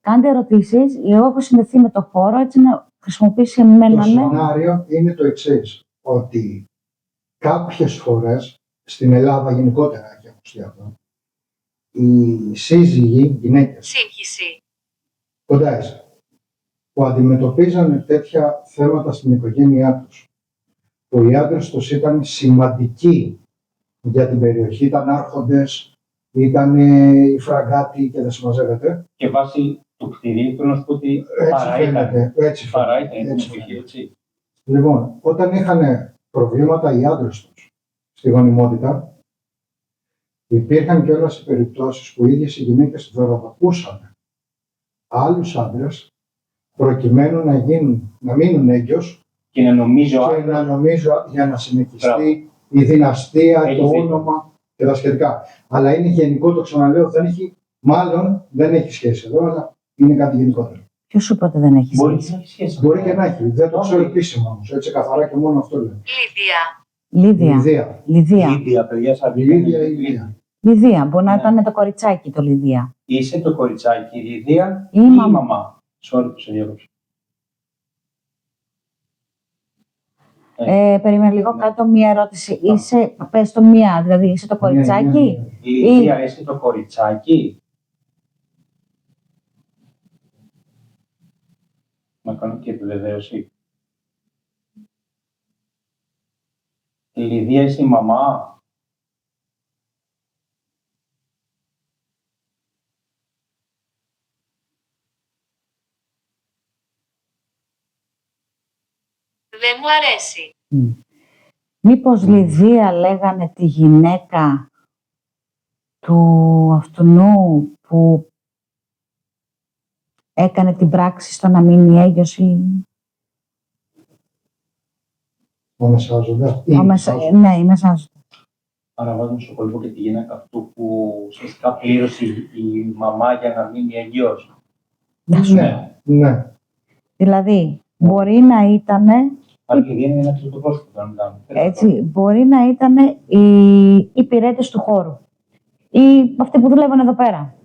Κάντε ερωτήσεις. Εγώ έχω συνδεθεί με το χώρο, έτσι να χρησιμοποιήσει Το εμένα, ναι. σενάριο είναι το εξή. Ότι κάποιες φορές στην Ελλάδα γενικότερα έχει ακουστεί αυτό. Οι σύζυγοι, γυναίκες, Σύγχυση. κοντάες, που αντιμετωπίζανε τέτοια θέματα στην οικογένειά τους, που οι άντρες τους ήταν σημαντικοί για την περιοχή, ήταν άρχοντες, ήταν οι φραγκάτοι και δεν συμμαζεύεται. Και βάσει του κτηρίου θέλω να σου πω ότι Έτσι παρά ήταν. φαίνεται. Έτσι Παρά φαίνεται. ήταν την Έτσι εποχή, φαίνεται. έτσι. Λοιπόν, όταν είχαν προβλήματα οι άντρες τους στη γονιμότητα, υπήρχαν και όλες οι περιπτώσεις που οι ίδιες οι γυναίκες δωροδοκούσαν άλλους άντρες προκειμένου να μείνουν έγκυος Και να νομίζω και να νομίζω για να συνεχιστεί η δυναστεία, Έχει το δίκιο. όνομα και τα σχετικά. Αλλά είναι γενικό, το ξαναλέω, μάλλον δεν έχει σχέση εδώ, αλλά είναι κάτι γενικότερο. Ποιος σου είπε ότι δεν έχει Μπορεί σχέση? να έχει σχέση. Μπορεί και να έχει, δεν το ξέρω επίσημα όμως, έτσι καθαρά και μόνο αυτό λέω. Λίδια. Λίδια. Λιδία. Λίδια, παιδιά, σαν Λίδια ή Λιδία. Λιδία. Μπορεί να Ναι. ήταν το κοριτσάκι το Λιδία. Είσαι το κοριτσάκι, η Λίδια Ή ή η η μαμά. μαμά. Sorry που σε διάβασα. Περίμενε λίγο Ναι. κάτω μία ερώτηση. Πες το μία, δηλαδή είσαι το κοριτσάκι. Λιδία, είσαι το κοριτσάκι. Να κάνω και επιβεβαίωση. Η Λιδία, είσαι η μαμά. Δεν μου αρέσει. Μήπως Λιδία λέγανε τη γυναίκα του αυτού που έκανε την πράξη στο να μείνει έγκυος ή... Ο Μεσάζοντα. Ναι, η Μεσάζοντα. Άρα βάζουμε στο κόλπο και τη γυναίκα αυτού που ουσιαστικά πλήρωσε η μαμά για να μείνει έγκυος. Ναι. Δηλαδή, μπορεί να ήταν, Άρα η Λιδία είναι ένα τρίτο πρόσωπο. να μιλάμε. έτσι, μπορεί να ήταν οι υπηρέτες του χώρου ή αυτοί που δουλεύαν εδώ πέρα.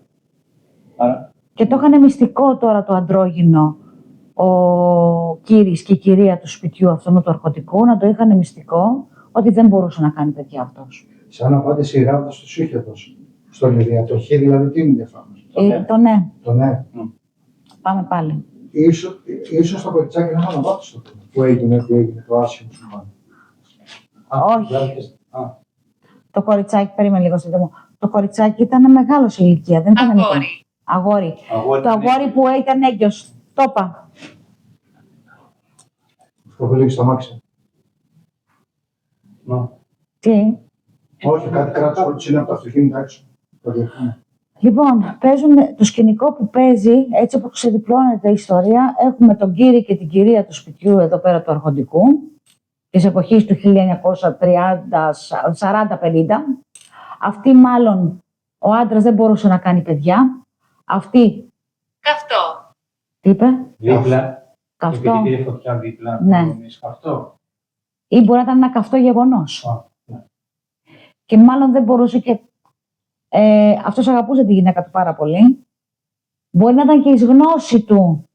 Άρα, Και το είχαν μυστικό τώρα το αντρόγυνο ο κύρις και η κυρία του σπιτιού αυτού του αρχοντικού, να το είχαν μυστικό ότι δεν μπορούσε να κάνει παιδιά αυτός. Σαν απάντηση η Ράβδα του είχε δώσει. Στο Λιδία. Το χ δηλαδή τι είναι διαφάνεια. Το ναι. Το ναι. Πάμε πάλι. Ίσως το κοριτσάκι να είναι στο θέμα. Που έγινε το άσχημο σου μάνα. Όχι. Το κοριτσάκι, περίμενε λίγο σύντομο. Το κοριτσάκι ήταν μεγάλο σε ηλικία, δεν ήταν μικρό. Αγόρι. Αγόρι. Το αγόρι που ήταν έγκυος. Το είπα. Αυτό που λέγει στο αμάξι. Τι. Όχι, κάτι κράτησε ότι είναι από το αυτοκίνητο έξω. Το διεύθυνο. Λοιπόν, παίζουν το σκηνικό που παίζει, έτσι όπως ξεδιπλώνεται η ιστορία. Έχουμε τον κύριο και την κυρία του σπιτιού εδώ πέρα του αρχοντικού, της εποχής του 1940-50. Αυτή μάλλον ο άντρας δεν μπορούσε να κάνει παιδιά. Αυτή, Καυτό. τι είπε, Δίπλα. καυτό. Επειδή πήρε φωτιά δίπλα. Ναι. Αυτό. Ή μπορεί να ήταν ένα καυτό γεγονός. Ναι. Και μάλλον δεν μπορούσε και... αυτός αγαπούσε τη γυναίκα του πάρα πολύ. Μπορεί να ήταν και εις γνώση του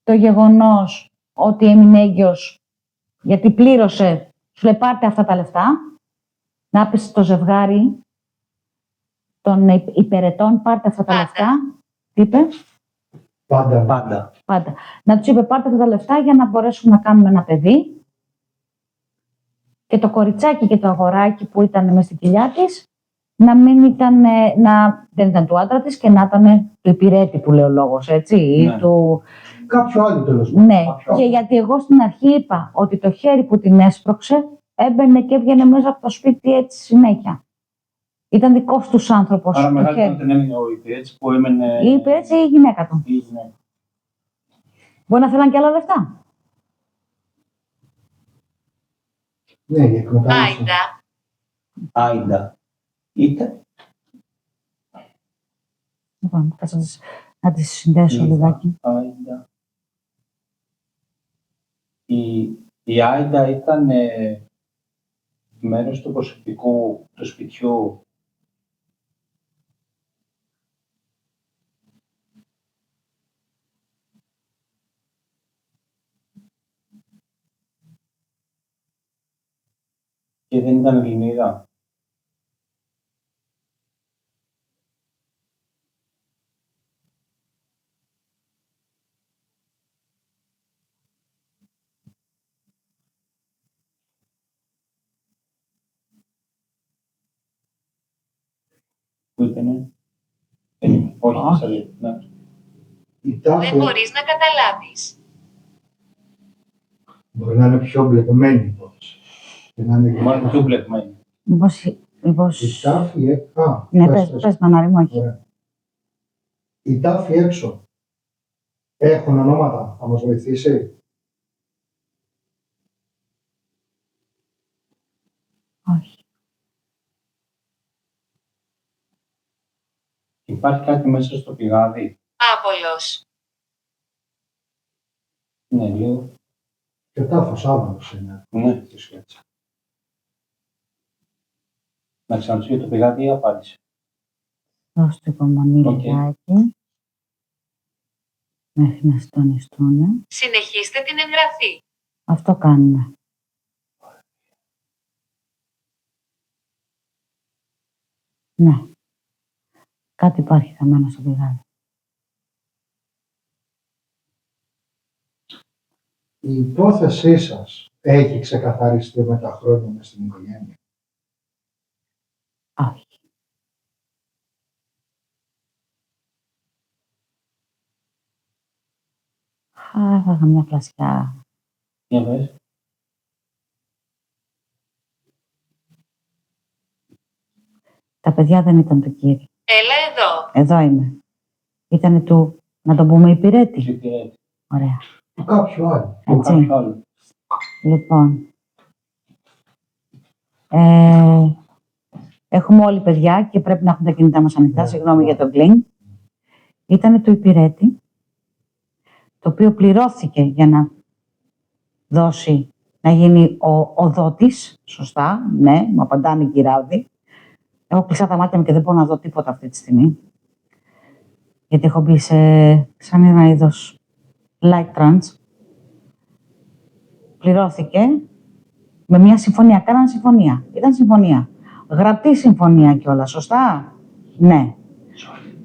το γεγονός ότι έμεινε έγκυος γιατί πλήρωσε, σου λέει πάρτε αυτά τα λεφτά, να πεις το ζευγάρι των υπηρετών, πάρτε αυτά τα Πάντα. λεφτά. Τι είπε? Πάντα. Πάντα. Να τους είπε πάρτε αυτά τα λεφτά για να μπορέσουμε να κάνουμε ένα παιδί. Και το κοριτσάκι και το αγοράκι που ήταν μέσα στην κοιλιά της να μην ήταν, δεν ήταν του άντρα της και να ήταν του υπηρέτη που λέει ο λόγος, έτσι, ή Ναι. του... Κάποιο άλλο τέλος πάντων. Ναι, και γιατί εγώ στην αρχή είπα ότι το χέρι που την έσπρωξε έμπαινε και έβγαινε μέσα από το σπίτι έτσι συνέχεια. Ήταν δικός τους άνθρωπος. Άρα το μεγάλη χέρι. δεν έμεινε ο υπηρέτης που έμενε. Η υπηρέτηση ή η γυναίκα του. Η γυναίκα. Μπορεί να θέλαν και άλλα λεφτά. Ναι, η εκμετάλλευση. Άιντα. Άιντα. Είτε. Λοιπόν, κάτσε να τις συνδέσω λιγάκι. Άιντα. Η Άιντα ήταν μέρος του προσωπικού του σπιτιού. Και δεν ήταν Ελληνίδα. Πού ήτανε? Όχι, Όχι. Θεσσαλία. Ναι. Η Δεν τάφη μπορείς να καταλάβεις. μπορεί να είναι πιο μπλεκμένη υπόθεση. Και να είναι Μάλλον πιο μπλεκμένη. Μήπως... Η τάφη έξω. Ναι, πες Μανάρη μου, όχι. Ωραία. Η τάφη έξω. Έχουν ονόματα, θα μας βοηθήσει. Όχι. Υπάρχει κάτι μέσα στο πηγάδι. Άπολος. Ναι, λίγο. Και τάφος άβαλος είναι. Ναι. Να ξαναρωτήσω για το πηγάδι ή απάντησε. Δώσ' του υπομονή Οκ. λιγάκι. Μέχρι να συντονιστούν. Συνεχίστε την εγγραφή. Αυτό κάνουμε. Ναι. Κάτι υπάρχει χαμένο στο πηγάδι. Η υπόθεσή σας έχει ξεκαθαριστεί με τα χρόνια μες στην οικογένεια. Όχι. Έφαγα μια φλασιά. Για πες. Τα παιδιά δεν ήταν του κύριου. Έλα εδώ. Εδώ είμαι. Ήτανε του, να τον πούμε υπηρέτη. Υπηρέτη. Ωραία. Του κάποιου άλλου. Του Έτσι. κάποιου άλλου. Λοιπόν. Έχουμε όλοι παιδιά και πρέπει να έχουμε τα κινητά μας ανοιχτά. Συγγνώμη για το κλίν. Ήτανε του υπηρέτη, το οποίο πληρώθηκε για να δώσει, να γίνει ο οδότης. Σωστά, ναι, μου απαντάνε οι κυράουδοι. Έχω κλειστά τα μάτια μου και δεν μπορώ να δω τίποτα αυτή τη στιγμή. Γιατί έχω μπει σαν ένα είδος light trance. Πληρώθηκε με μια συμφωνία. Κάναν συμφωνία. Ήταν συμφωνία. Γραπτή συμφωνία κιόλας, σωστά. Ναι.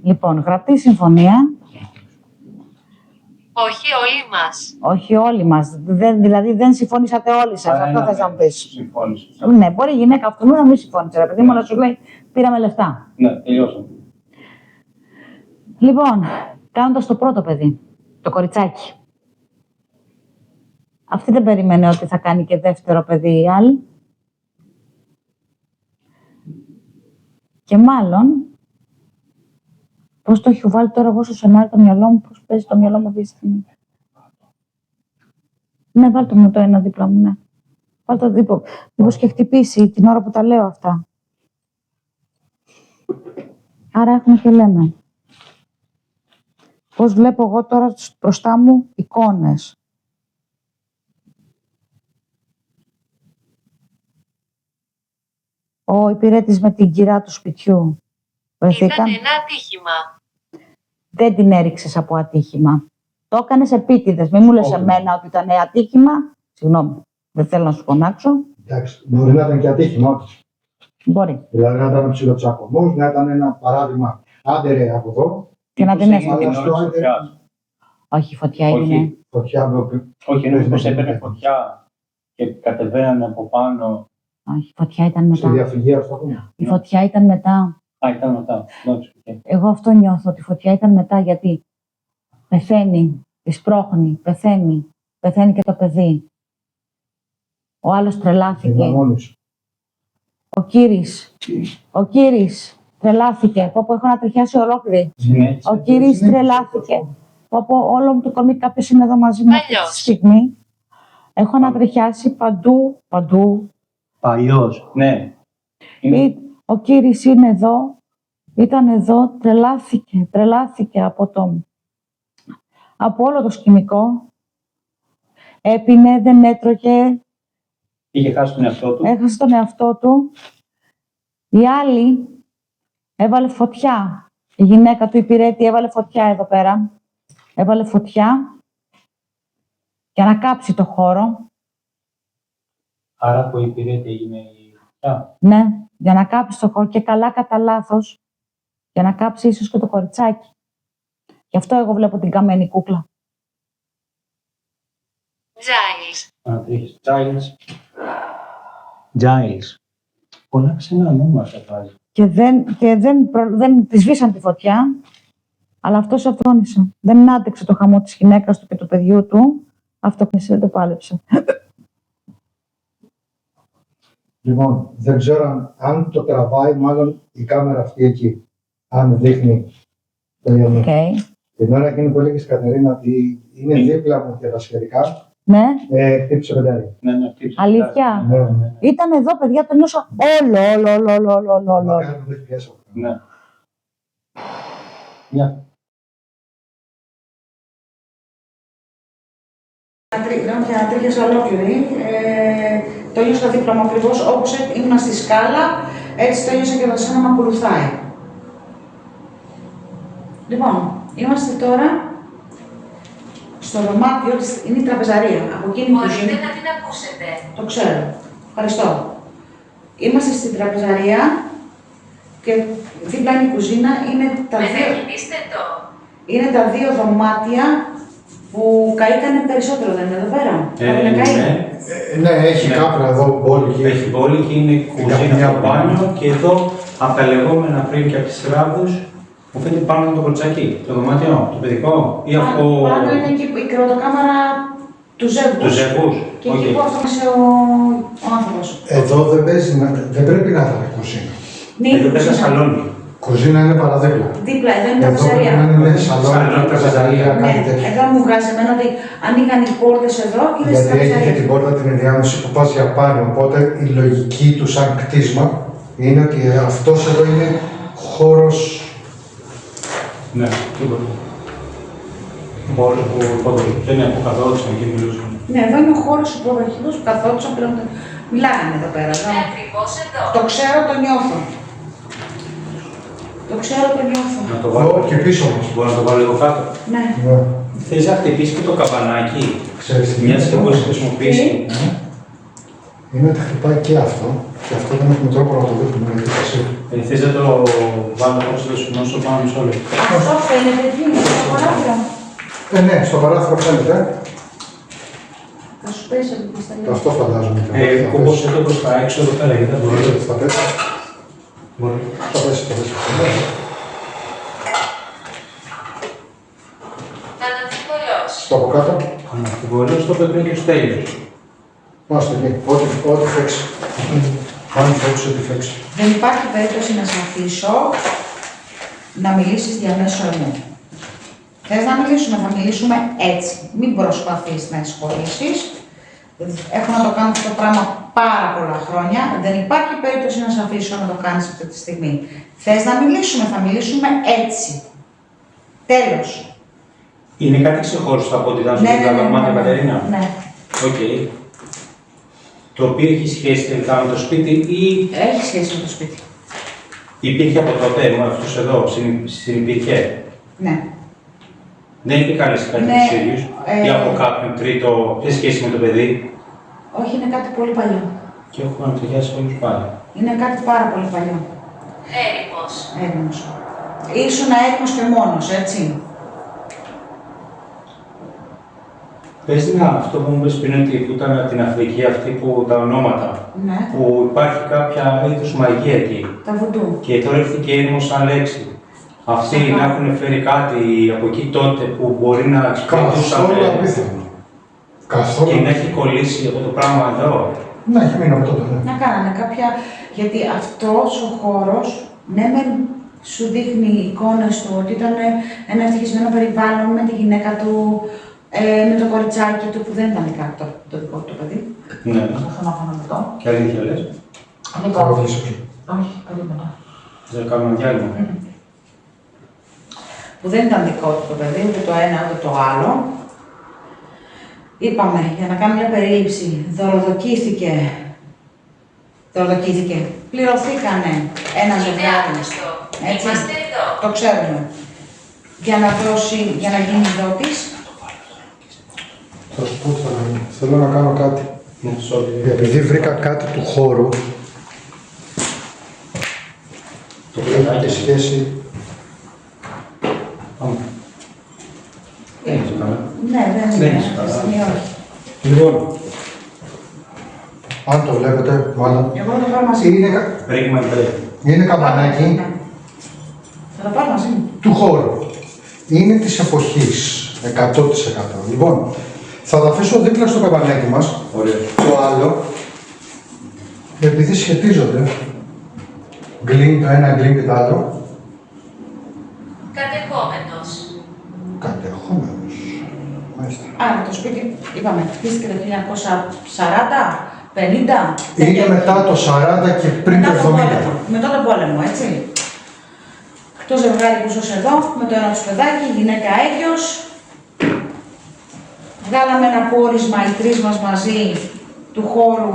Λοιπόν, γραπτή συμφωνία. Όχι όλοι μας. Όχι όλοι μας. Δηλαδή δεν συμφωνήσατε όλοι σας. Αυτό θες να μου πεις. Συμφώνησε. Ναι, μπορεί η γυναίκα αυτού να μην συμφώνησε. Ρε παιδί μου, αλλά σου λέει πήραμε λεφτά. Ναι, τελειώσαμε. Λοιπόν, κάνοντας το πρώτο παιδί, το κοριτσάκι. Αυτή δεν περίμενε ότι θα κάνει και δεύτερο παιδί η άλλη. Και μάλλον, πώς το έχει βάλει τώρα εγώ στο σενάριο το μυαλό μου, πώς παίζει το μυαλό μου αυτή τη στιγμή. Ναι, βάλτε μου το ένα δίπλα μου, ναι. Βάλτε το δίπλα. Μήπως και χτυπήσει την ώρα που τα λέω αυτά. Άρα έχουμε και λέμε. Πώς βλέπω εγώ τώρα μπροστά μου εικόνες. Ο υπηρέτης με την κυρά του σπιτιού. Βρεθήκαν. Ήταν ένα ατύχημα. Δεν την έριξες από ατύχημα. Το έκανες επίτηδες. Μην μου λες Όχι. εμένα ότι ήταν ατύχημα. Συγγνώμη, δεν θέλω να σου φωνάξω. Εντάξει, μπορεί να ήταν και ατύχημα, όντως. Μπορεί. Δηλαδή να ήταν ψιλοτσακωμός, να ήταν ένα παράδειγμα. Άντε ρε από εδώ, Και να την Μήπως έγινε έσπασε. την ώρα της φωτιάς. Όχι, η φωτιά Όχι. έγινε. φωτιά με Όχι, ενώ μήπως έπαιρνε φωτιά και κατεβαίνανε από πάνω. Όχι, η φωτιά ήταν στη μετά. διαφυγή, ας το πούμε. Η φωτιά ήταν μετά. Α, ήταν μετά. Εντάξει, οκ. Εγώ αυτό νιώθω, ότι η φωτιά ήταν μετά, γιατί πεθαίνει, τη σπρώχνει, πεθαίνει. Πεθαίνει και το παιδί. Ο άλλος Είναι τρελάθηκε. μόνη σου. Ο Κύρις τρελάθηκε. Πω έχω να τριχιάσει ολόκληρη. Συνέχισε. Ο Κύρις τρελάθηκε. Πω όλο μου το κορμί, κάποιος είναι εδώ μαζί μου αυτή τη Αλλιώς. στιγμή. Έχω να τριχιάσει παντού. Παλιός. Ναι. Είναι- Ο Κύρις είναι εδώ, ήταν εδώ, τρελάθηκε από όλο το σκηνικό. Έπινε, δεν έτρωγε, Είχε χάσει τον εαυτό του. έχασε τον εαυτό του. Η άλλη έβαλε φωτιά. Η γυναίκα του υπηρέτη έβαλε φωτιά εδώ πέρα. Έβαλε φωτιά για να κάψει το χώρο. Άρα από υπηρέτη έγινε η φωτιά. Ναι, για να κάψει το χώρο και καλά κατά λάθος, για να κάψει ίσως και το κοριτσάκι. Γι' αυτό εγώ βλέπω την καμένη κούκλα. Giles. Ανατρίχες. Giles. Πολλά ξένα ονόματα βάζει. Και δεν τη σβήσαν τη φωτιά, αλλά αυτός αυτόνισε. Δεν άντεξε το χαμό της γυναίκας του και του παιδιού του. Αυτόνισε, δεν το πάλεψε. Λοιπόν, δεν ξέρω αν το τραβάει μάλλον η κάμερα αυτή εκεί. Αν δείχνει το ιονί. Okay. Την ώρα εκείνη που έλεγες Κατερίνα ότι είναι δίπλα μου και τα σχετικά, Ναι, χτύπησε πεντάρι. Ναι, χτύπησε. αλήθεια. Ναι. Ήταν εδώ, παιδιά, το νιώσα όλο. Μακάρι να δεν πιέσω. Ναι. Μια. Και ανατρίχιασα ολόκληρη. Το νιώσα δίπλα μου ακριβώς, όπως ήμουν στη σκάλα, έτσι το νιώσα και εδώ σαν να με ακολουθάει. Λοιπόν, είμαστε τώρα στο δωμάτιο, είναι η τραπεζαρία. Από εκείνη που Μπορείτε ζει. να την ακούσετε. Το ξέρω. Ευχαριστώ. Είμαστε στην τραπεζαρία. Και δίπλα είναι η κουζίνα, Μετακινήστε το. είναι τα δύο δωμάτια που καήκανε περισσότερο, δεν είναι εδώ πέρα. Έχουν καεί. Ναι. Ναι, έχει Ναι. κάπρα εδώ, μπόλικη. Έχει πόλη και είναι κουζίνα μια στο μπάνιο και εδώ από τα λεγόμενα πριν και από τις ράβους μου φαίνεται πάνω το κορτσάκι, το δωμάτιο, το παιδικό ή από Πάνω είναι εκεί η κρεβατοκάμαρα του ζεύγους. τους ζεύγους. Και εκεί που έφτασε ο άνθρωπος. Εδώ δεν πρέπει να είναι κουζίνα. Ναι, Εδώ πέρα σαλόνι. Κουζίνα είναι παραδίπλα. Δίπλα, εδώ είναι η Εδώ πρέπει καφεζαρία. να είναι σαλόνι, Σαλόνι, καφεζαρία, Ναι, κάτι τέτοιο. εδώ μου βγάζει εμένα ότι ανοίγαν οι πόρτες εδώ και είναι στην Γιατί έχει και καφεζαρία. την πόρτα την ενδιάμεση που πας για πάνω. Οπότε η λογική του σαν κτίσμα είναι ότι αυτός εδώ είναι χώρος. Ναι, τίποτα. Χώρος που υποδοχτούν, που καθόντουσαν και μιλούσαν. Ναι, εδώ είναι ο χώρος του προβαχητούς που καθόντουσαν πλέον. Μιλάγανε εδώ πέρα. Εδώ. Ακριβώς εδώ. Το ξέρω, το νιώθω. Το ξέρω, το νιώθω. Να το βάλω Και πίσω μας. Μπορώ να το βάλω λίγο κάτω. Ναι. Ναι. Θες να χτυπήσει και το καπανάκι, Ξέρεις τι μιας και είναι. μπορείς να χρησιμοποιήσει. Είναι ότι χτυπάει και αυτό. Και αυτό δεν έχουμε τρόπο να το δείχνουμε γιατί εσύ. Θες να το βάλω όπως το σουνώσω πάνω μισό λεπτό. Αυτό φαίνεται εκεί, στο παράθυρο. Ναι, στο παράθυρο φαίνεται. Θα σου πέσει από τη σταλιά. Αυτό φαντάζομαι. Κόμπος εδώ προς τα έξω εδώ πέρα, γιατί δεν μπορώ. Θα πέσει. Μπορεί. Θα πέσει, θα πέσει. Να αναμφιβολώσει. Στο από κάτω. Αναμφιβολώ στο παιδί και ο Στέλιος. Πάστε εκεί. Ό,τι φέξει. Αν φέξει, ό,τι φέξει. Δεν υπάρχει περίπτωση να σε αφήσω να μιλήσεις διαμέσου μου. Θες να μιλήσουμε, θα μιλήσουμε έτσι. Μην προσπαθείς να εισχωρήσεις. Έχω να το κάνω αυτό το πράγμα πάρα πολλά χρόνια. Δεν υπάρχει περίπτωση να σε αφήσω να το κάνεις αυτή τη στιγμή. Θες να μιλήσουμε, θα μιλήσουμε έτσι. Τέλος. Είναι κάτι ξεχωριστό από ό,τι ήταν στο δωμάτιο, Κατερίνα. Ναι. Οκ. Το οποίο έχει σχέση τελικά με το σπίτι ή Έχει σχέση με το σπίτι. υπήρχε από τότε με αυτούς εδώ, συνυπήρχε. Ναι. Δεν είχε καλέσει κάτι Ναι, τους ίδιους ή από κάποιον τρίτο σε σχέση με το παιδί. Όχι, είναι κάτι πολύ παλιό. Και έχω ανατριχιάσει όλους πάλι. Είναι κάτι πάρα πολύ παλιό. Έρημος. Έρημος. Ήσουν έρημος και μόνος, έτσι. Πες να αυτό που μου είπες πριν ότι που ήταν από την Αφρική αυτή που τα ονόματα, Ναι. που υπάρχει κάποια είδους μαγεία εκεί Τα βουντού. και τώρα ήρθε και έρημος σαν λέξη. Αυτοί Αχα. να έχουν φέρει κάτι από εκεί τότε που μπορεί να εξυπηρετούσαν Καθόλου απίθανο. Καθόλου. και να έχει κολλήσει από το πράγμα εδώ. Να έχει μείνει από τότε. Ναι. Να κάνανε κάποια. Γιατί αυτός ο χώρος, ναι, μεν σου δείχνει εικόνες του ότι ήταν ένα ευτυχισμένο περιβάλλον με τη γυναίκα του, με το κοριτσάκι του που δεν ήταν κάτι το δικό του το παιδί. Ναι. Αυτό να κάνω αυτό. Και αλήθεια λες. Λοιπόν, Παραδείγματος εκεί. όχι, περίμενα. Δεν κάνουμε διάλειμμα. Που δεν ήταν δικό του το παιδί, ούτε το ένα ούτε το άλλο. Είπαμε, για να κάνουμε μια περίληψη, δωροδοκήθηκε. Πληρωθήκανε ένα Είναι ζευγάρι. άγνωστο. Έτσι. Είμαστε εδώ. Το ξέρουμε. Για να γίνει δότης. Θα σου πω τι θα κάνω. Θέλω να κάνω κάτι. Ναι, sorry. Επειδή βρήκα κάτι του χώρου, Το έχει πλατάκι. σχέση. Πάμε. Δεν έχει καλά. Ναι, δεν Δεν είναι. είσαι Αυτή τη καλά. στιγμή όχι. Λοιπόν, αν το βλέπετε, μάλλον. Εγώ θα το πάρω μαζί μου. Ρίγμα μπρε. Είναι καμπανάκι Ναι. Θα το πάρω μαζί μου. του χώρου. Είναι της εποχής, 100%. Λοιπόν, θα τα αφήσω δίπλα στο καμπανάκι μας. Ωραία. Το άλλο, επειδή σχετίζονται, γκλίνει το ένα, γκλίνει το άλλο, Κατεχόμενος. κατεχόμενος. Μάλιστα. Άρα το σπίτι, είπαμε, χτίστηκε το 1940, 50. Είναι μετά το 40 και πριν το Μετά 70. πόλεμο. Μετά τον πόλεμο, έτσι. Το ζευγάρι που ζούσε εδώ, με το ένα του παιδάκι, η γυναίκα έγκυος. Βγάλαμε ένα πόρισμα οι τρεις μας μαζί του χώρου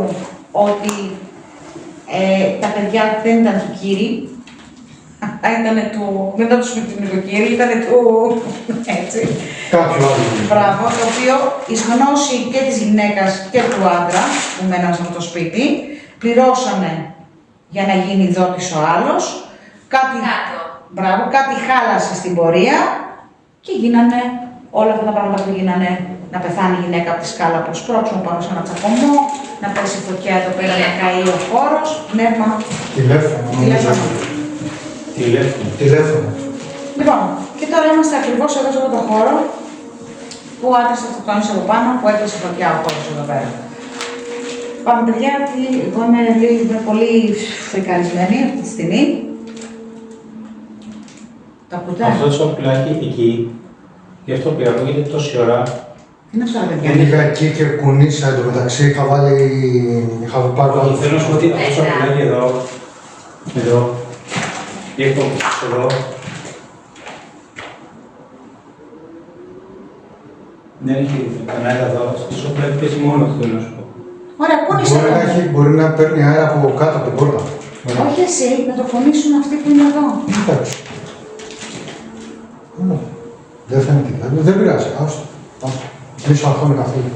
ότι τα παιδιά δεν ήταν του κύρι. Ήταν του, μετά του νοικοκύρη, ήταν του, έτσι. Κάποιο άλλο. Μπράβο, το οποίο εις γνώση και της γυναίκας και του άντρα που μέναν σε αυτό το σπίτι, πληρώσανε για να γίνει δότης ο άλλος, κάτι, Κάτω. μπράβο, κάτι χάλασε στην πορεία και γίνανε όλα αυτά τα πράγματα που γίνανε. Να πεθάνει η γυναίκα από τη σκάλα που σπρώξουν πάνω σε ένα τσακωμό, να πέσει φωτιά εδώ πέρα, να καεί ο χώρος, πνεύμα. Τηλέφωνο. Τηλέφωνο. Τηλέφωνο. Λοιπόν, και τώρα είμαστε ακριβώς εδώ σε αυτό το χώρο που ο άντρας αυτοκτόνησε από πάνω, που έπεσε φωτιά ο χώρος εδώ πέρα. Πάμε παιδιά, εγώ είμαι πολύ φρικαρισμένη αυτή τη στιγμή. Τα ακούτε? Αυτό το σαπουλάκι εκεί, γι' αυτό πήγα, γιατί τόση ώρα. Τι είναι αυτά, παιδιά? Πήγα εκεί και κουνήσα εντωμεταξύ, είχα πάρει το άλλο. Θέλω να σου πω ότι αυτό το σαπουλάκι εδώ, ή αυτό εδώ, δεν έχει κανένα εδώ, στο σαπουλάκι πέσει μόνο αυτό, θέλω να σου πω. Ωραία, κούνησε το. Μπορεί να παίρνει αέρα από κάτω από την πόρτα. Όχι εσύ, να το φωνήσουν αυτοί που είναι εδώ. Εντάξει. Δεν φαίνεται κάτι. Δεν πειράζει. Άστο. Μη σου αγχώνει καθόλου.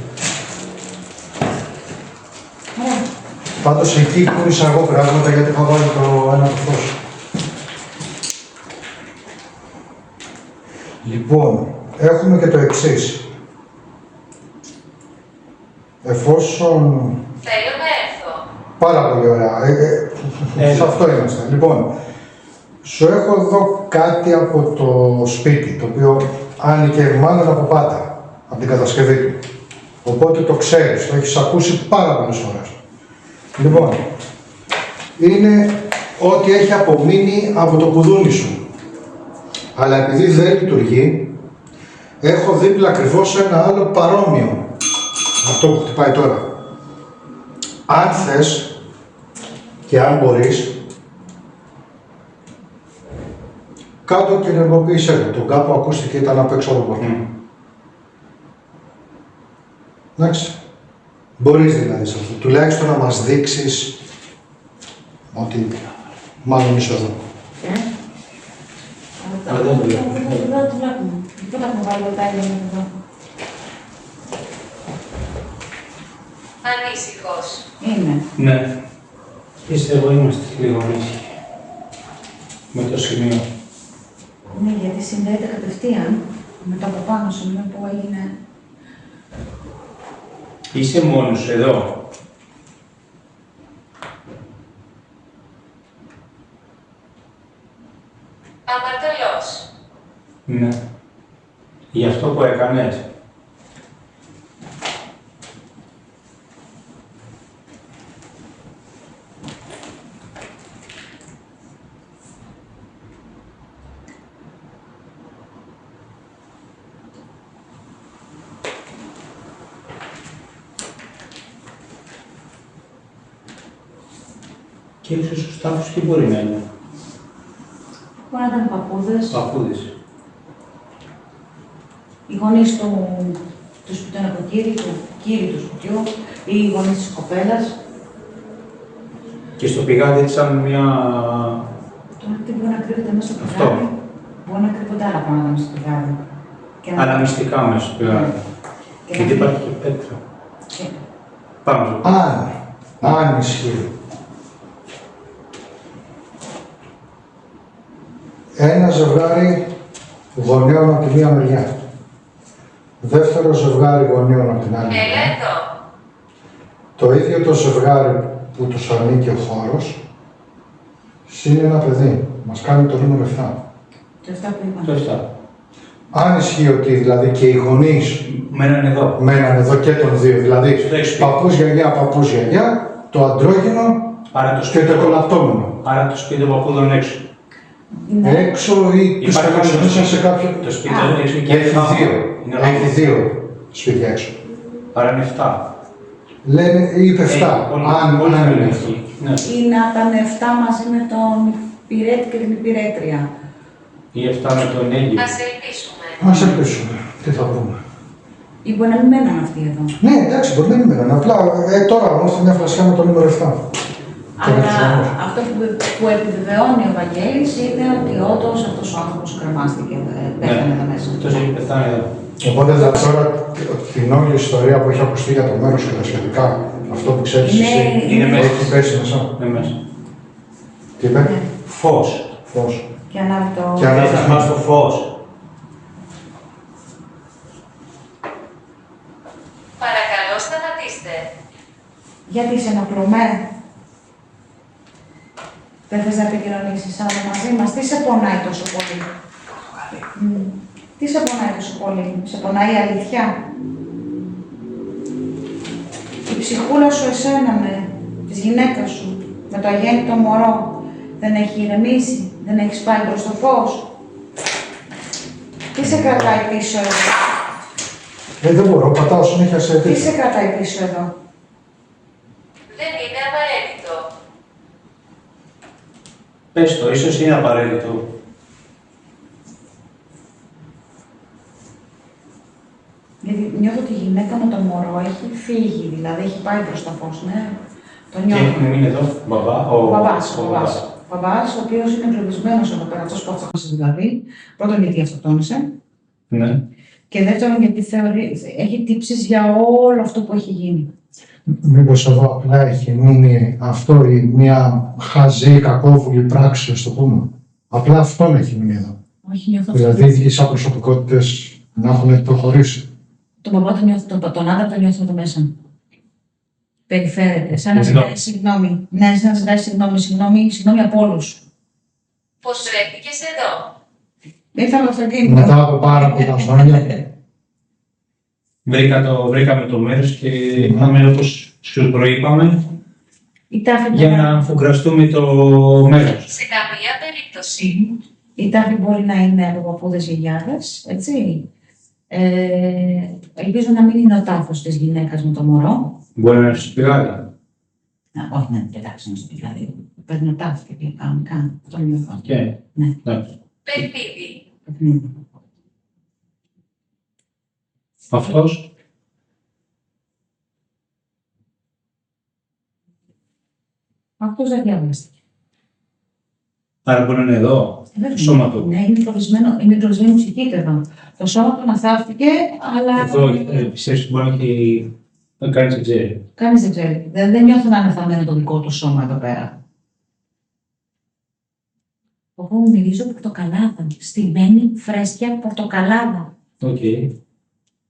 Ωραία. Πάντως εκεί κούνησα εγώ πράγματα γιατί είχα βάλει το ένα το φως. Λοιπόν, έχουμε και το εξής. Εφόσον... Θέλω να έρθω. Πάρα πολύ ωραία. Σε αυτό είμαστε. Λοιπόν, σου έχω εδώ κάτι από το σπίτι, το οποίο άνοιγε μάλλον από πάντα, από την κατασκευή του. Οπότε το ξέρεις, το έχεις ακούσει πάρα πολλές φορές. Λοιπόν, είναι ό,τι έχει απομείνει από το κουδούνι σου. Αλλά επειδή δεν λειτουργεί, έχω δίπλα ακριβώς ένα άλλο παρόμοιο. Αυτό που χτυπάει τώρα. Αν θες και αν μπορείς, κάτω και ενεργοποίησέ το. Τον κάπου ακούστηκε ήταν απ' έξω από το πορτό. Εντάξει. Μπορείς δηλαδή σε αυτό. Τουλάχιστον να μας δείξεις ότι μάλλον είσαι εδώ. Αλλά δεν το βλέπω. Δεν το βλέπουμε. Πού τα έχουμε βάλει τα ίδια εδώ. Ανήσυχος. Είναι. Ναι. Πιστεύω είμαστε λίγο ανήσυχοι με το σημείο. Ναι, γιατί συνδέεται κατευθείαν με το από πάνω σημείο που έγινε. Είσαι μόνος σου εδώ. Αμαρτωλός. Ναι. Για αυτό που έκανες. Και ίσως ο Σταύρος τι μπορεί να είναι. Μπορεί να ήταν παππούδες, Παππούδες. οι γονείς του σπιτονακοκύρη, του κύριου του σπιτιού ή οι γονείς της κοπέλας. Και στο πηγάδι έτσι σαν μια... Τώρα τι μπορεί να κρύβεται μέσα στο Αυτό. πηγάδι. Μπορεί να κρύβονται άλλα πράγματα μέσα στο πηγάδι. Και να- Αλλά μυστικά μέσα στο πηγάδι. και Γιατί να- υπάρχει και πέτρα. και- Πάμε στο Αν ισχύει. Ένα ζευγάρι γονέων από τη μία μεριά. Δεύτερο ζευγάρι γονέων από την άλλη μεριά. Μελέτο. Το ίδιο το ζευγάρι που τους ανήκει ο χώρος, συν ένα παιδί. Μας κάνει το νούμερο 7. Και αυτά που είπα. Το 7. Αν ισχύει ότι δηλαδή και οι γονείς Μέναν εδώ. μέναν εδώ και των δύο, δηλαδή Στο έξω. παππούς γιαγιά, το αντρόγυνο Άρα το και σπίτι, το κολαπτόμενο. άρα το σπίτι των παππούδων έξω. Ναι. Έξω ή τους Υπάρχει καλωσορίσαν σε κάποιο... Το σπίτι Α, των έξω και Έχει θαύμα. δύο. Είναι Έχει θαύμα. δύο σπίτια έξω. Άρα είναι 7. Λένε, είπε 7. Αν είναι αυτό. Ναι. Ή να ήταν 7 μαζί με τον πυρέτη και την υπηρέτρια. Ή 7 με τον Έγκυο. Ας ελπίσουμε. Ας ελπίσουμε. Τι θα πούμε. Ή μπορεί να μην μέναν αυτοί εδώ. Ναι, εντάξει, μπορεί να μην μένουν. Απλά τώρα είμαστε μια φλασιά με το νούμερο 7. Αλλά αυτό που επιβεβαιώνει ο Βαγγέλης είναι ότι όντως αυτός ο άνθρωπος κρεμάστηκε, πέθανε εδώ μέσα. Αυτός έχει πεθάνει εδώ. Οπότε δηλαδή τώρα την όλη ιστορία που έχει ακουστεί για το μέρος και τα σχετικά, αυτό που ξέρεις Είναι- εσύ, είναι μέσα. έχει πέσει μέσα. Είναι μέσα. Τι είπε? Φως. Φως. Και ανάβει το. Και ανάβει. Θες το φως. Παρακαλώ σταματήστε. Γιατί σε ενοχλούμε. Δεν θες να επικοινωνήσεις άλλο μαζί μας. Τι σε πονάει τόσο πολύ. Τι σε πονάει τόσο πολύ. Σε πονάει η αλήθεια. Η ψυχούλα σου εσένα της γυναίκας σου, με το αγέννητο μωρό, δεν έχει ηρεμήσει, δεν έχεις πάει προς το φως. Τι σε κρατάει πίσω εδώ. Δεν μπορώ, πατάω συνέχεια σε Τι τέτοια. σε κρατάει πίσω εδώ. Δεν είναι απαραίτητο. Πες το, ίσως είναι απαραίτητο. Γιατί νιώθω ότι η γυναίκα με το μωρό έχει φύγει, δηλαδή έχει πάει προς το φως, ναι. Το Και νιώθω. έχουμε μείνει εδώ, μπαμπά, Ο μπαμπάς, ο μπαμπάς, ο οποίος είναι εγκλωβισμένος εδώ πέρα, αυτός που αυτοκτόνησε δηλαδή. Πρώτον, γιατί αυτοκτόνησε. Ναι. Και δεύτερον, γιατί έχει τύψεις για όλο αυτό που έχει γίνει. Μήπως εδώ απλά έχει μείνει αυτό η μια χαζή κακόβουλη πράξη, ας το πούμε. Απλά αυτόν έχει μείνει εδώ. Όχι, νιώθω Δηλαδή οι σαν προσωπικότητες να έχουν προχωρήσει. τον μπαμπά τον νιώθω, τον άντρα τον νιώθω εδώ μέσα. Περιφέρεται, σαν να ζητάει συγγνώμη. Ναι, σαν να ζητάει συγγνώμη από όλους. Πώς βρέθηκες εδώ. Ήρθα με αυτοκίνητο. Μετά από πάρα πολλά χρόνια. Βρήκαμε το μέρος και είχαμε, όπως σου προείπαμε, Η τάφη για να αφουγκραστούμε το μέρος. Σε καμία περίπτωση. Η τάφη μπορεί να είναι από παππούδες γιαγιάδες, έτσι. Ελπίζω να μην είναι ο τάφος της γυναίκας με το μωρό. Μπορεί να είναι στο πηγάδι. Όχι, ναι, κοιτάξτε να στο πει, δηλαδή. Παίρνει ο τάφη και κανονικά. Αυτό νιώθω. Και, Ναι. εντάξει. Παιχνίδι. Αυτός, Αυτός δεν διαβάστηκε. άρα μπορεί να είναι εδώ, το σώμα του. Ναι, είναι εγκλωβισμένη ψυχή του εδώ. Το σώμα του αναθάφτηκε, αλλά. Εδώ πιστεύεις ότι μπορεί να κάνει δεν ξέρει. Κανείς δεν ξέρει. Δεν νιώθω να είναι θαμμένο το δικό του σώμα εδώ πέρα. Εγώ μυρίζω πορτοκαλάδα. Στημένη φρέσκια πορτοκαλάδα. Οκ.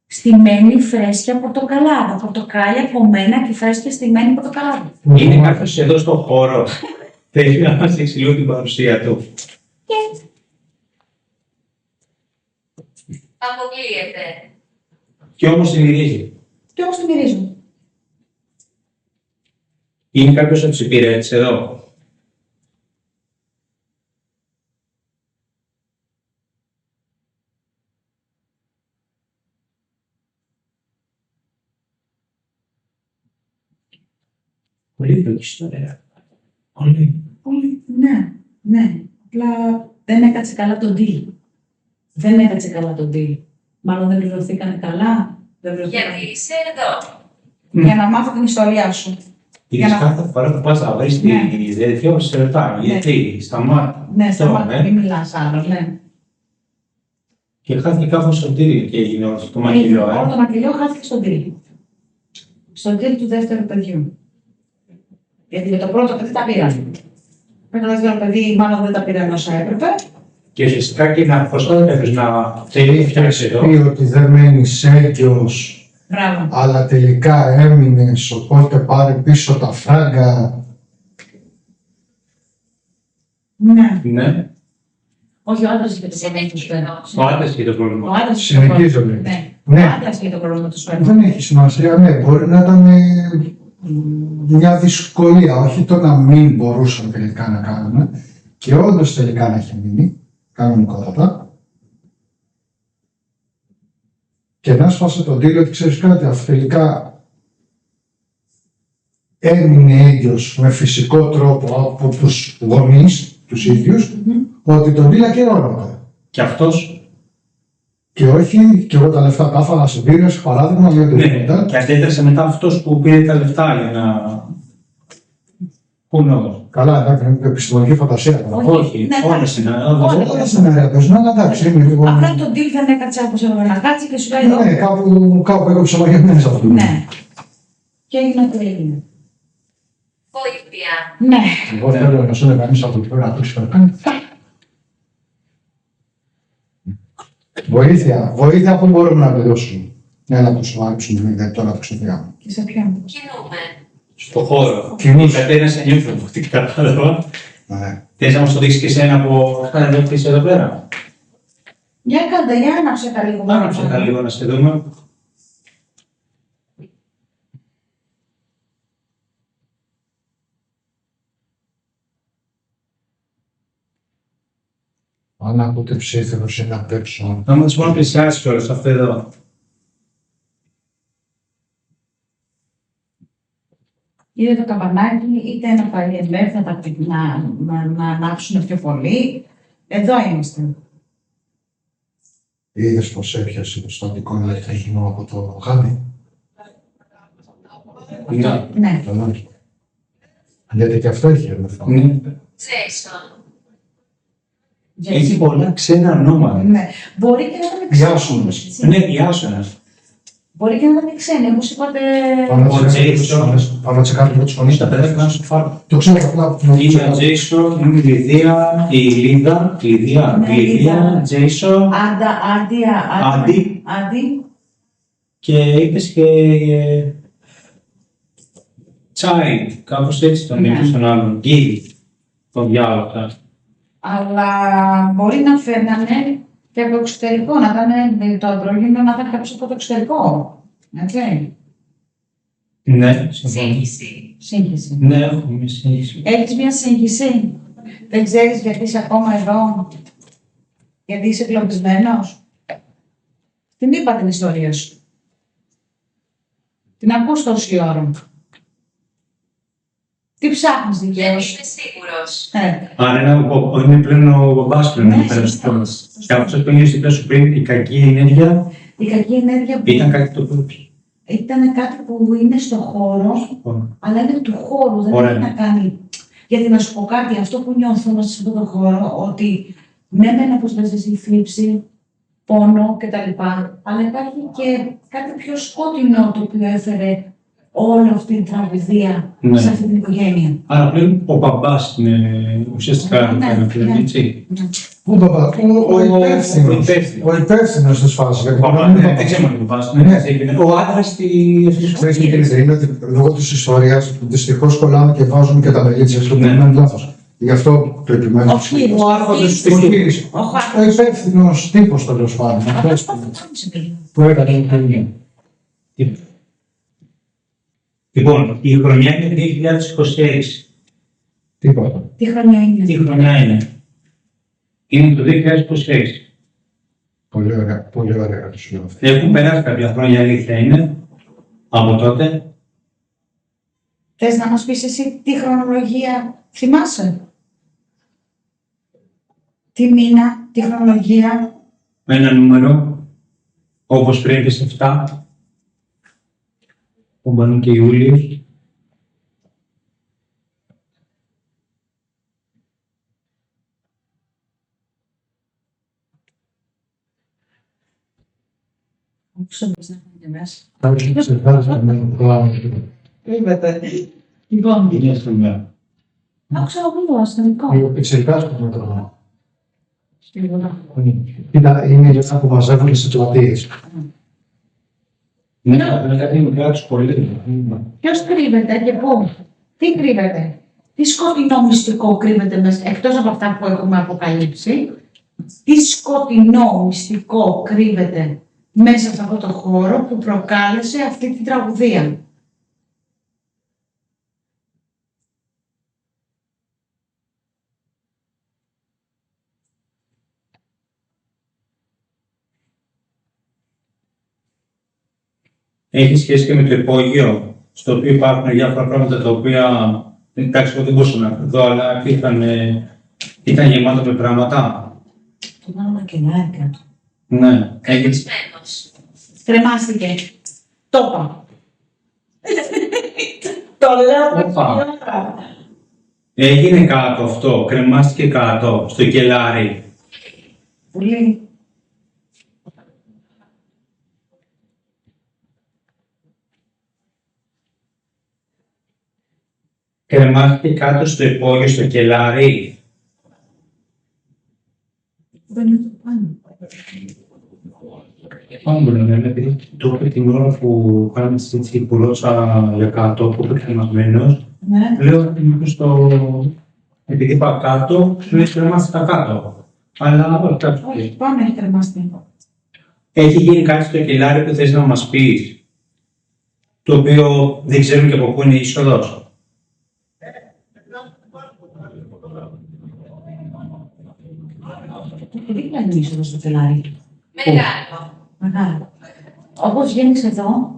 Στημένη φρέσκια πορτοκαλάδα. Πορτοκάλια κομμένα και φρέσκια στημένη πορτοκαλάδα. Είναι κάποιος εδώ στον χώρο. Θέλει να μας δείξει λίγο την παρουσία του. Και Αποκλείεται. Και όμως την μυρίζει. όμως τη μυρίζω. Είναι κάποιος από τους υπηρέτες εδώ. Πολύ λογική ιστορία. Πολύ. Ναι, ναι. Απλά δεν έκατσε καλά τον deal. Δεν έκατσε καλά τον deal. Μάλλον δεν πληρωθήκανε καλά. Δεν πληρωθήκανε. Γιατί είσαι εδώ. Για να μάθω την ιστορία σου. Είδες Για να- κάθε φορά που πας να βρεις Ναι. τη αδερφή όμως σε ρωτάει. Ναι. Γιατί, σταμάτα. Ναι, Αυτό, σταμάτα, ναι. μην μιλάς άλλο, ναι. Και χάθηκε κάπως στο τύρι και έγινε όλο το μακελιό, Όλο το μακελιό χάθηκε στον deal. Στον deal του δεύτερου παιδιού. Γιατί με το πρώτο παιδί τα πήραν. Με το δεύτερο παιδί μάλλον δεν τα πήραν όσα έπρεπε. Και ουσιαστικά και να προσπαθεί κάποιος να θέλει φτιάξει εδώ. Πει ότι δεν μένεις έγκυος, Μπράβο. αλλά τελικά έμεινες, οπότε πάρε πίσω τα φράγκα. Ναι. Ναι. Όχι, ο άντρας είχε το πρόβλημα του σπέρμα. Ο άντρας είχε το Ο πρόβλημα. άντρας είχε το Συνεχίζω, πρόβλημα. λέει. Ναι. Ναι. Ο άντρας είχε το πρόβλημα του σπέρμα. Δεν έχει σημασία, ναι, μπορεί να ήταν μια δυσκολία, όχι το να μην μπορούσαν τελικά να κάνουν και όντως τελικά να έχει μείνει, κανονικότατα. Και να σπάσε τον τίλο ότι ξέρεις κάτι, αυτό τελικά έμεινε έγκυος με φυσικό τρόπο από τους γονείς, τους ίδιους, ότι τον τίλα και όνομο. Και αυτός, Και όχι, και εγώ τα λεφτά τα έφαγα σε πύρες, παράδειγμα, για το ναι, τίποτα. και αντέδρασε μετά αυτός που πήρε τα λεφτά για να... Πού knows. Καλά, εντάξει, είναι επιστημονική φαντασία. Όχι. Όχι, Ναι, όλες είναι. Όλα στα μέρη παίζουν, αλλά εντάξει, είναι λίγο. Απλά το deal δεν έκατσε όπως έπρεπε να κάτσει και σου λέει εδώ. Ναι, κάπου έκοψε μαγειρεμές αυτό. Ναι. Και έγινε ό,τι έγινε. Βοήθεια. Ναι. Εγώ θέλω να σου είναι κανείς από το να το κάνει. Βοήθεια που μπορούμε να δώσουμε. Για να το σοβαρέψουμε τώρα το ξεφύγαμε. Και σε ποιον. Κινούμε. Στο χώρο. Κινείς. Η Κατέρινα σε νιώθει από ό,τι κατάλαβα. Ναι. Θες να μας το δείξεις και εσένα από αυτά εδώ που είσαι εδώ πέρα. Για κάντε, για άναψε τα λίγο. Άναψε τα λίγο να σε δούμε. Αν ακούτε ψήθυρος είναι απ' έξω. Να μας μόνο πλησιάσεις κιόλας αυτό εδώ. Είτε το καμπανάκι, είτε ένα φαϊρwerk να ανάψουν πιο πολύ. Εδώ είμαστε. Είδες πως έπιασε το στατικό ηλεκτρισμό από το γάντι. Ναι. Ναι. Γιατί και αυτό έχει ερνευθεί. Ναι. Jason. Έχει πολλά ξένα ονόματα. Ναι. Μπορεί και να ήταν Ιάσονας. ξένοι. Ναι, Ιάσονας. Μπορεί και να ήταν ξένοι, όπως είπατε. Πάμε να τσεκάρουμε τους φωνής. Τα παιδάκια να σου φάρω. Το ξέρω απλά. Είναι ο Τζέισον, είναι η Λιδία, η Λίδα, Ναι, Λιδία, Τζέισον, Άντι. και είπες και Child, κάπως έτσι τον Ναι. είπες τον άλλον, Γκίλ, τον διάλογο αυτά. Αλλά μπορεί να φέρνανε και από το εξωτερικό, να ήταν το αντρόγυνο, να ήταν κάποιος από το εξωτερικό. Έτσι. Ναι, συμφωνώ. Σύγχυση. Σύγχυση. Ναι, έχω μια σύγχυση. Έχεις μια σύγχυση. Δεν ξέρεις γιατί είσαι ακόμα εδώ. Γιατί είσαι εγκλωβισμένος. Την είπα την ιστορία σου. Την ακούς τόση ώρα. Τι ψάχνεις Δεν δικαίως. είμαι σίγουρος. Άρα είναι πλέον ο μπαμπάς πλέον Ναι, εκεί πέρα σωστά, στο χώρο. σωστά. Και αυτό που ένιωσε πέρα σου πριν, η κακή ενέργεια Η κακή ενέργεια που ήταν κάτι το οποίο. ήταν κάτι που είναι στο χώρο, αλλά είναι του χώρου, δεν Ωραία. έχει να κάνει. Γιατί να σου πω κάτι, αυτό που νιώθω μέσα σε αυτόν τον χώρο, ότι ναι, μεν όπως λες εσύ, θλίψη, πόνο κτλ. Αλλά υπάρχει και κάτι πιο σκότεινο το οποίο έφερε όλη αυτή την τραγωδία Ναι. σε αυτή την οικογένεια. Άρα πλέον ο μπαμπάς είναι ουσιαστικά Ναι, ένα πλέον, ναι. έτσι. Πού ο υπεύθυνος. Ο υπεύθυνος της φάσης. γιατί μπορεί να μην είναι Δεν ξέρω αν είναι ο μπαμπάς. Ναι. Ο άντρας τη. Ξέρεις τι γίνεται, είναι ότι λόγω της ιστορίας δυστυχώς κολλάμε και βάζουν και τα μελίτια στο που Ναι. είναι λάθος. Γι' αυτό το επιμένω. Ο Κύριος, Ο άρχοντας Ο κύριος. ο Ο Χάρης. υπεύθυνος τύπος τέλος πάντων. Αυτός Αυτός που φώνησε λίγο. που έκανε την ταινία. Λοιπόν, η χρονιά είναι 2026. Τίποτα. Τι χρονιά είναι. Τι χρονιά είναι? Είναι το 2026. Πολύ ωραία, πολύ ωραία να σου λέω αυτή. Έχουν περάσει κάποια χρόνια, αλήθεια είναι, από τότε. Θες να μας πεις εσύ τι χρονολογία θυμάσαι. Τι μήνα, τι χρονολογία. Με ένα νούμερο, όπως πριν τις 7, που μπαίνουν και Ιούλιος. Άκουσα πως να έχουμε και μέσα. Θα ξεχάσω με το κλάδο. Κρύβεται. Λοιπόν, Είναι σήμερα. άκουσα εγώ αστυνομικό. Εξελικάζω με το Τίποτα. Κοίτα, είναι για αυτά που μαζεύουν στις πλατείες. Ναι, είναι κάτι μικρά του πολύ. Ποιος κρύβεται και πού. Τι κρύβεται. Τι σκοτεινό μυστικό κρύβεται μέσα, εκτός από αυτά που έχουμε αποκαλύψει. Τι σκοτεινό μυστικό κρύβεται μέσα σε αυτό το χώρο που προκάλεσε αυτή την τραγωδία. Έχει σχέση και με το υπόγειο, στο οποίο υπάρχουν διάφορα πράγματα τα οποία. Εντάξει, εγώ δεν μπορούσα να δω, αλλά ήταν γεμάτο με πράγματα. Το μάνα κελάρικα. Ναι, έχει. Κρεμισμένος. Κρεμάστηκε. Το είπα. Το λέω Όπα. από την ώρα. Έγινε κάτω αυτό, κρεμάστηκε κάτω, στο κελάρι. Πολύ. Κρεμάστηκε κάτω στο υπόγειο, στο κελάρι. Δεν είναι το πάνω. Πάμε μπορεί να λέμε, επειδή το είπε την ώρα που κάναμε τη συζήτηση που ρώτησα για κάτω, που είπε κρεμασμένος, Ναι. λέω ότι μήπως επειδή είπα κάτω, σου λέει κρεμάστηκα κάτω. Αλλά όχι κάτω. Όχι, πάμε, έχει κρεμαστεί. Έχει γίνει κάτι στο κελάρι που θες να μας πεις, το οποίο δεν ξέρουμε και από πού είναι η είσοδος. Δίπλα είναι η είσοδος στο κελάρι. Μεγάλο. Μεγάλο. Όπως βγαίνεις εδώ,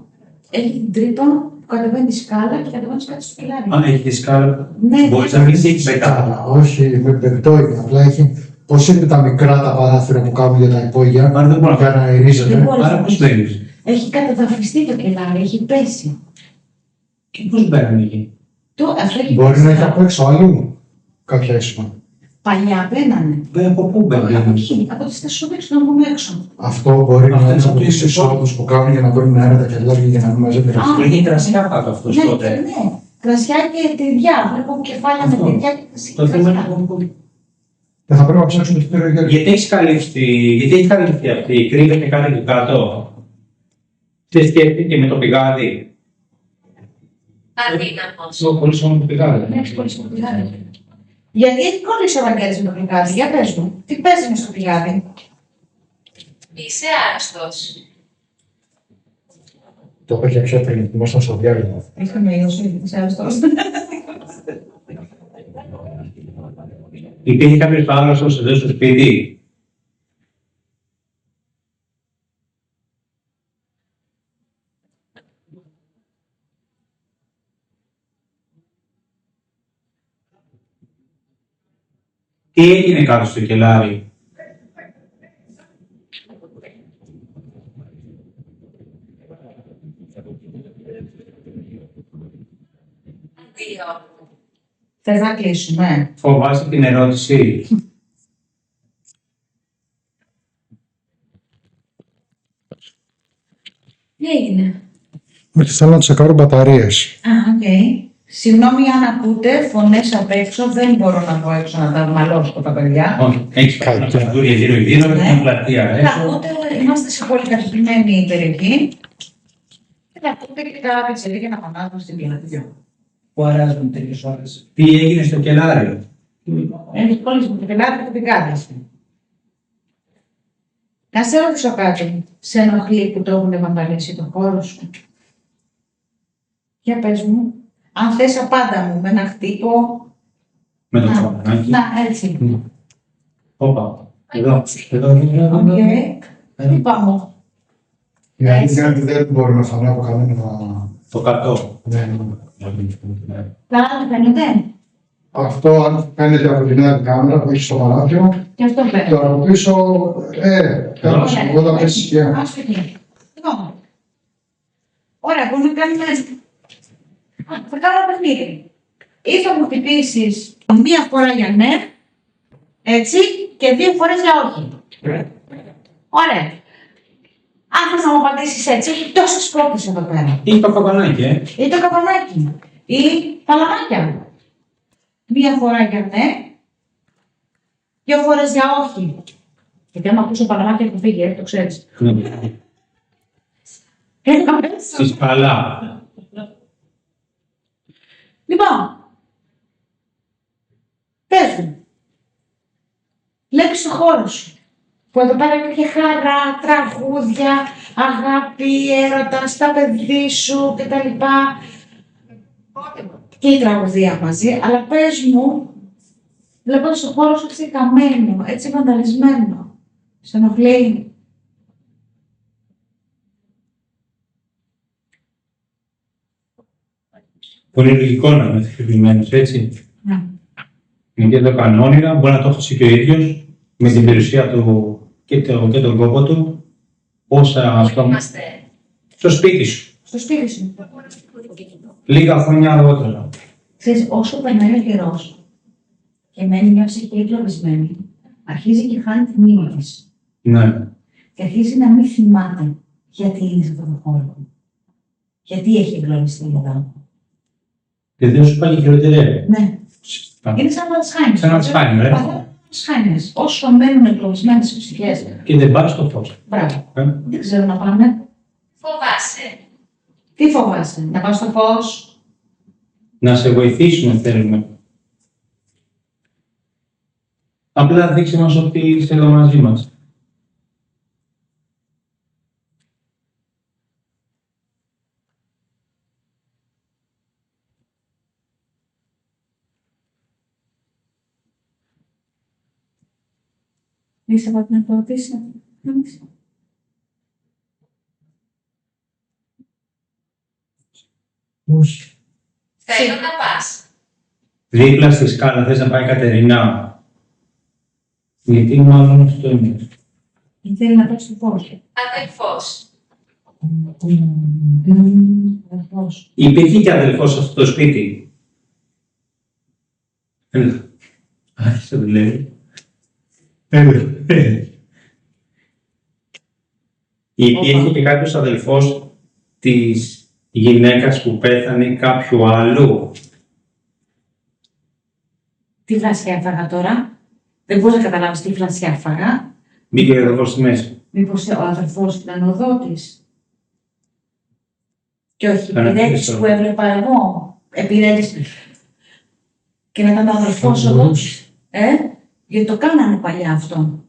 έχει την τρύπα που κατεβαίνει τη σκάλα και κατεβαίνεις κάτι στο κελάρι. Αν έχει τη σκάλα, Ναι. μπορείς να μιλήσεις εκεί πετά. Αλλά όχι, με πεπτό είναι. Απλά έχει. Πώς είναι τα μικρά τα παράθυρα που κάνουν για τα υπόγεια, Άρα δεν μπορώ να για να Δεν αερίζεται. μπορείς. Άρα πώς μπαίνεις. Έχει καταδαφιστεί το κελάρι, έχει πέσει. Και πώς μπαίνουν εκεί. Αυτό έχει Μπορεί πέσει. να έχει από έξω αλλού κάποια ίσμα. Παλιά μπαίνανε. Από πού Από μπαίνουν. εκεί, από τη στάση έξω, να βγούμε έξω. Αυτό μπορεί να Αυτό είναι είναι από το τις ίδιο. εισόδους που κάνουν για να βρουν αέρα τα κελάρια για να μην μαζεύει. Α, Είχε κρασιά κάτω αυτός Ναι, τότε. ναι. Κρασιά και τυριά. Βλέπω κεφάλια με Αυτό. τυριά και Το θέμα κρασιά. είναι Δεν θα πρέπει να ψάξουμε το πύρο γιατί έχει καλύφθει αυτή, κρύβεται κάτι εκεί κάτω. Τι σκέφτηκε με το πηγάδι. Αδύναμος. Το πολύ μόνο το πηγάδι. Ναι, έχεις πολύ στο πηγάδι. Γιατί έχει κολλήσει ο Βαγγέλης με το πηγάδι. Για πες μου, τι παίζει μες στο πηγάδι. Είσαι άρρωστος. Το έχω φτιάξει πριν, ήμασταν στο διάλειμμα. Έχει μειώσει, είσαι άρρωστος. Υπήρχε κάποιος άλλος εδώ στο σπίτι. Τι έγινε κάτω στο κελάρι. Αντίο. Θες να κλείσουμε. Φοβάσαι την ερώτηση. Τι έγινε. Όχι, θέλω να τσεκάρω μπαταρίες. Α, οκ. Συγγνώμη αν ακούτε φωνές απ' έξω, δεν μπορώ να πω έξω να τα μαλώσω τα παιδιά. Όχι, έχεις πάει να πλατούρια γύρω-γύρω, Ναι. είναι πλατεία Θα έξω. ακούτε, είμαστε σε πολύ κατοικημένη περιοχή. Και θα ακούτε και τα πιτσιρίκια να φωνάζουν στην πλατεία. Που αράζουν τέτοιες ώρες. Τι έγινε στο κελάριο. Έχεις κόλληση με το πελάτη και την κάθεσαι. Να σε ρωτήσω κάτι. Σε ενοχλεί που το έχουν βανδαλίσει το χώρο σου. Για πες μου. Αν θες απάντα μου με ένα χτύπο. Με το Να, τσαπανάκι. να, έτσι. Όπα. Εδώ. Οκ. Τι πάμε. Η αλήθεια είναι ότι δεν μπορώ να φανώ από κανένα. Το κατώ. Τα άλλα φαίνονται. Αυτό αν φαίνεται από την άλλη κάμερα που έχει στο παράθυρο, Και αυτό το φαίνεται. από πίσω, κάπως εγώ θα πέσει και. Ας εκεί. Λοιπόν. Ωραία, μπορούμε να κάνουμε. Θα κάνω ένα παιχνίδι. Ή θα μου χτυπήσεις μία φορά για ναι, έτσι, και 2 φορές για όχι. Ωραία. Αν θες να μου απαντήσεις έτσι, έχει τόσες κόπες εδώ πέρα. Ή το καμπανάκι, Ή το καπανάκι. Ή τα λαμάκια. Μία φορά για ναι, 2 φορές για όχι. Γιατί άμα ακούσω παλαμάκια που φύγει, το ξέρεις. Στη σκαλά. Λοιπόν, πες μου, λέξεις το χώρο σου, που εδώ πέρα υπήρχε χαρά, τραγούδια, αγάπη, έρωτα, στα παιδί σου κτλ. Και η τραγουδία μαζί, αλλά πες μου, βλέποντας το χώρο σου έτσι καμένο, έτσι βανταλισμένο, σε ενοχλεί. Πολύ λογικό να είμαι θλιβημένος, έτσι. Ναι. Γιατί εδώ κάνω όνειρα, μπορεί να το έχω και ο ίδιος, με την περιουσία του και τον κόπο του, όσα Πού είμαστε. στο σπίτι σου. Στο σπίτι σου. Λίγα χρόνια αργότερα. Ξέρεις, όσο περνάει ο καιρός και μένει μια ψυχή εγκλωβισμένη, αρχίζει και χάνει τη μνήμη της. Ναι. Και αρχίζει να μην θυμάται γιατί είναι σε αυτόν τον χώρο. Γιατί έχει εγκλωβιστεί εδώ. Και δεν σου πάει και χειροτερεύει. Ναι. Είναι σαν να Αλτσχάιμερ. Σαν Αλτσχάιμερ, χάνες. Όσο μένουν εγκλωβισμένες οι ψυχές. Και δεν πάει στο φως. Μπράβο. Δεν ξέρω να πάνε. Φοβάσαι. Τι φοβάσαι, να πας στο φως? Να σε βοηθήσουμε θέλουμε. Απλά δείξε μας ότι είσαι εδώ μαζί μας. Είσαι από την ερωτήσει. Όχι. Θέλω να πας. Δίπλα στη σκάλα θες να πάει η Κατερινά. Γιατί μάλλον αυτό είναι. Θέλει να πάει στο φως. Αδελφός. Αδελφός. Υπήρχε και αδελφός σε αυτό το σπίτι. Έλα. Άρχισε να λέει. Έλα. Υπήρχε και κάποιος αδελφός της γυναίκας που πέθανε ή κάποιου άλλου. Τι φλασιά έφαγα τώρα? Δεν μπορείς να καταλάβεις τι φλασιά έφαγα. Μπήκε ο αδελφός στη μέση. Μήπως ο αδερφός ήταν ο δότης. Και όχι η Κανένα υπηρέτηση πίσω. που έβλεπα εγώ. Επιρρέτηση. Και να ήταν ο αδερφός ο δότης. Γιατί το κάνανε παλιά αυτό.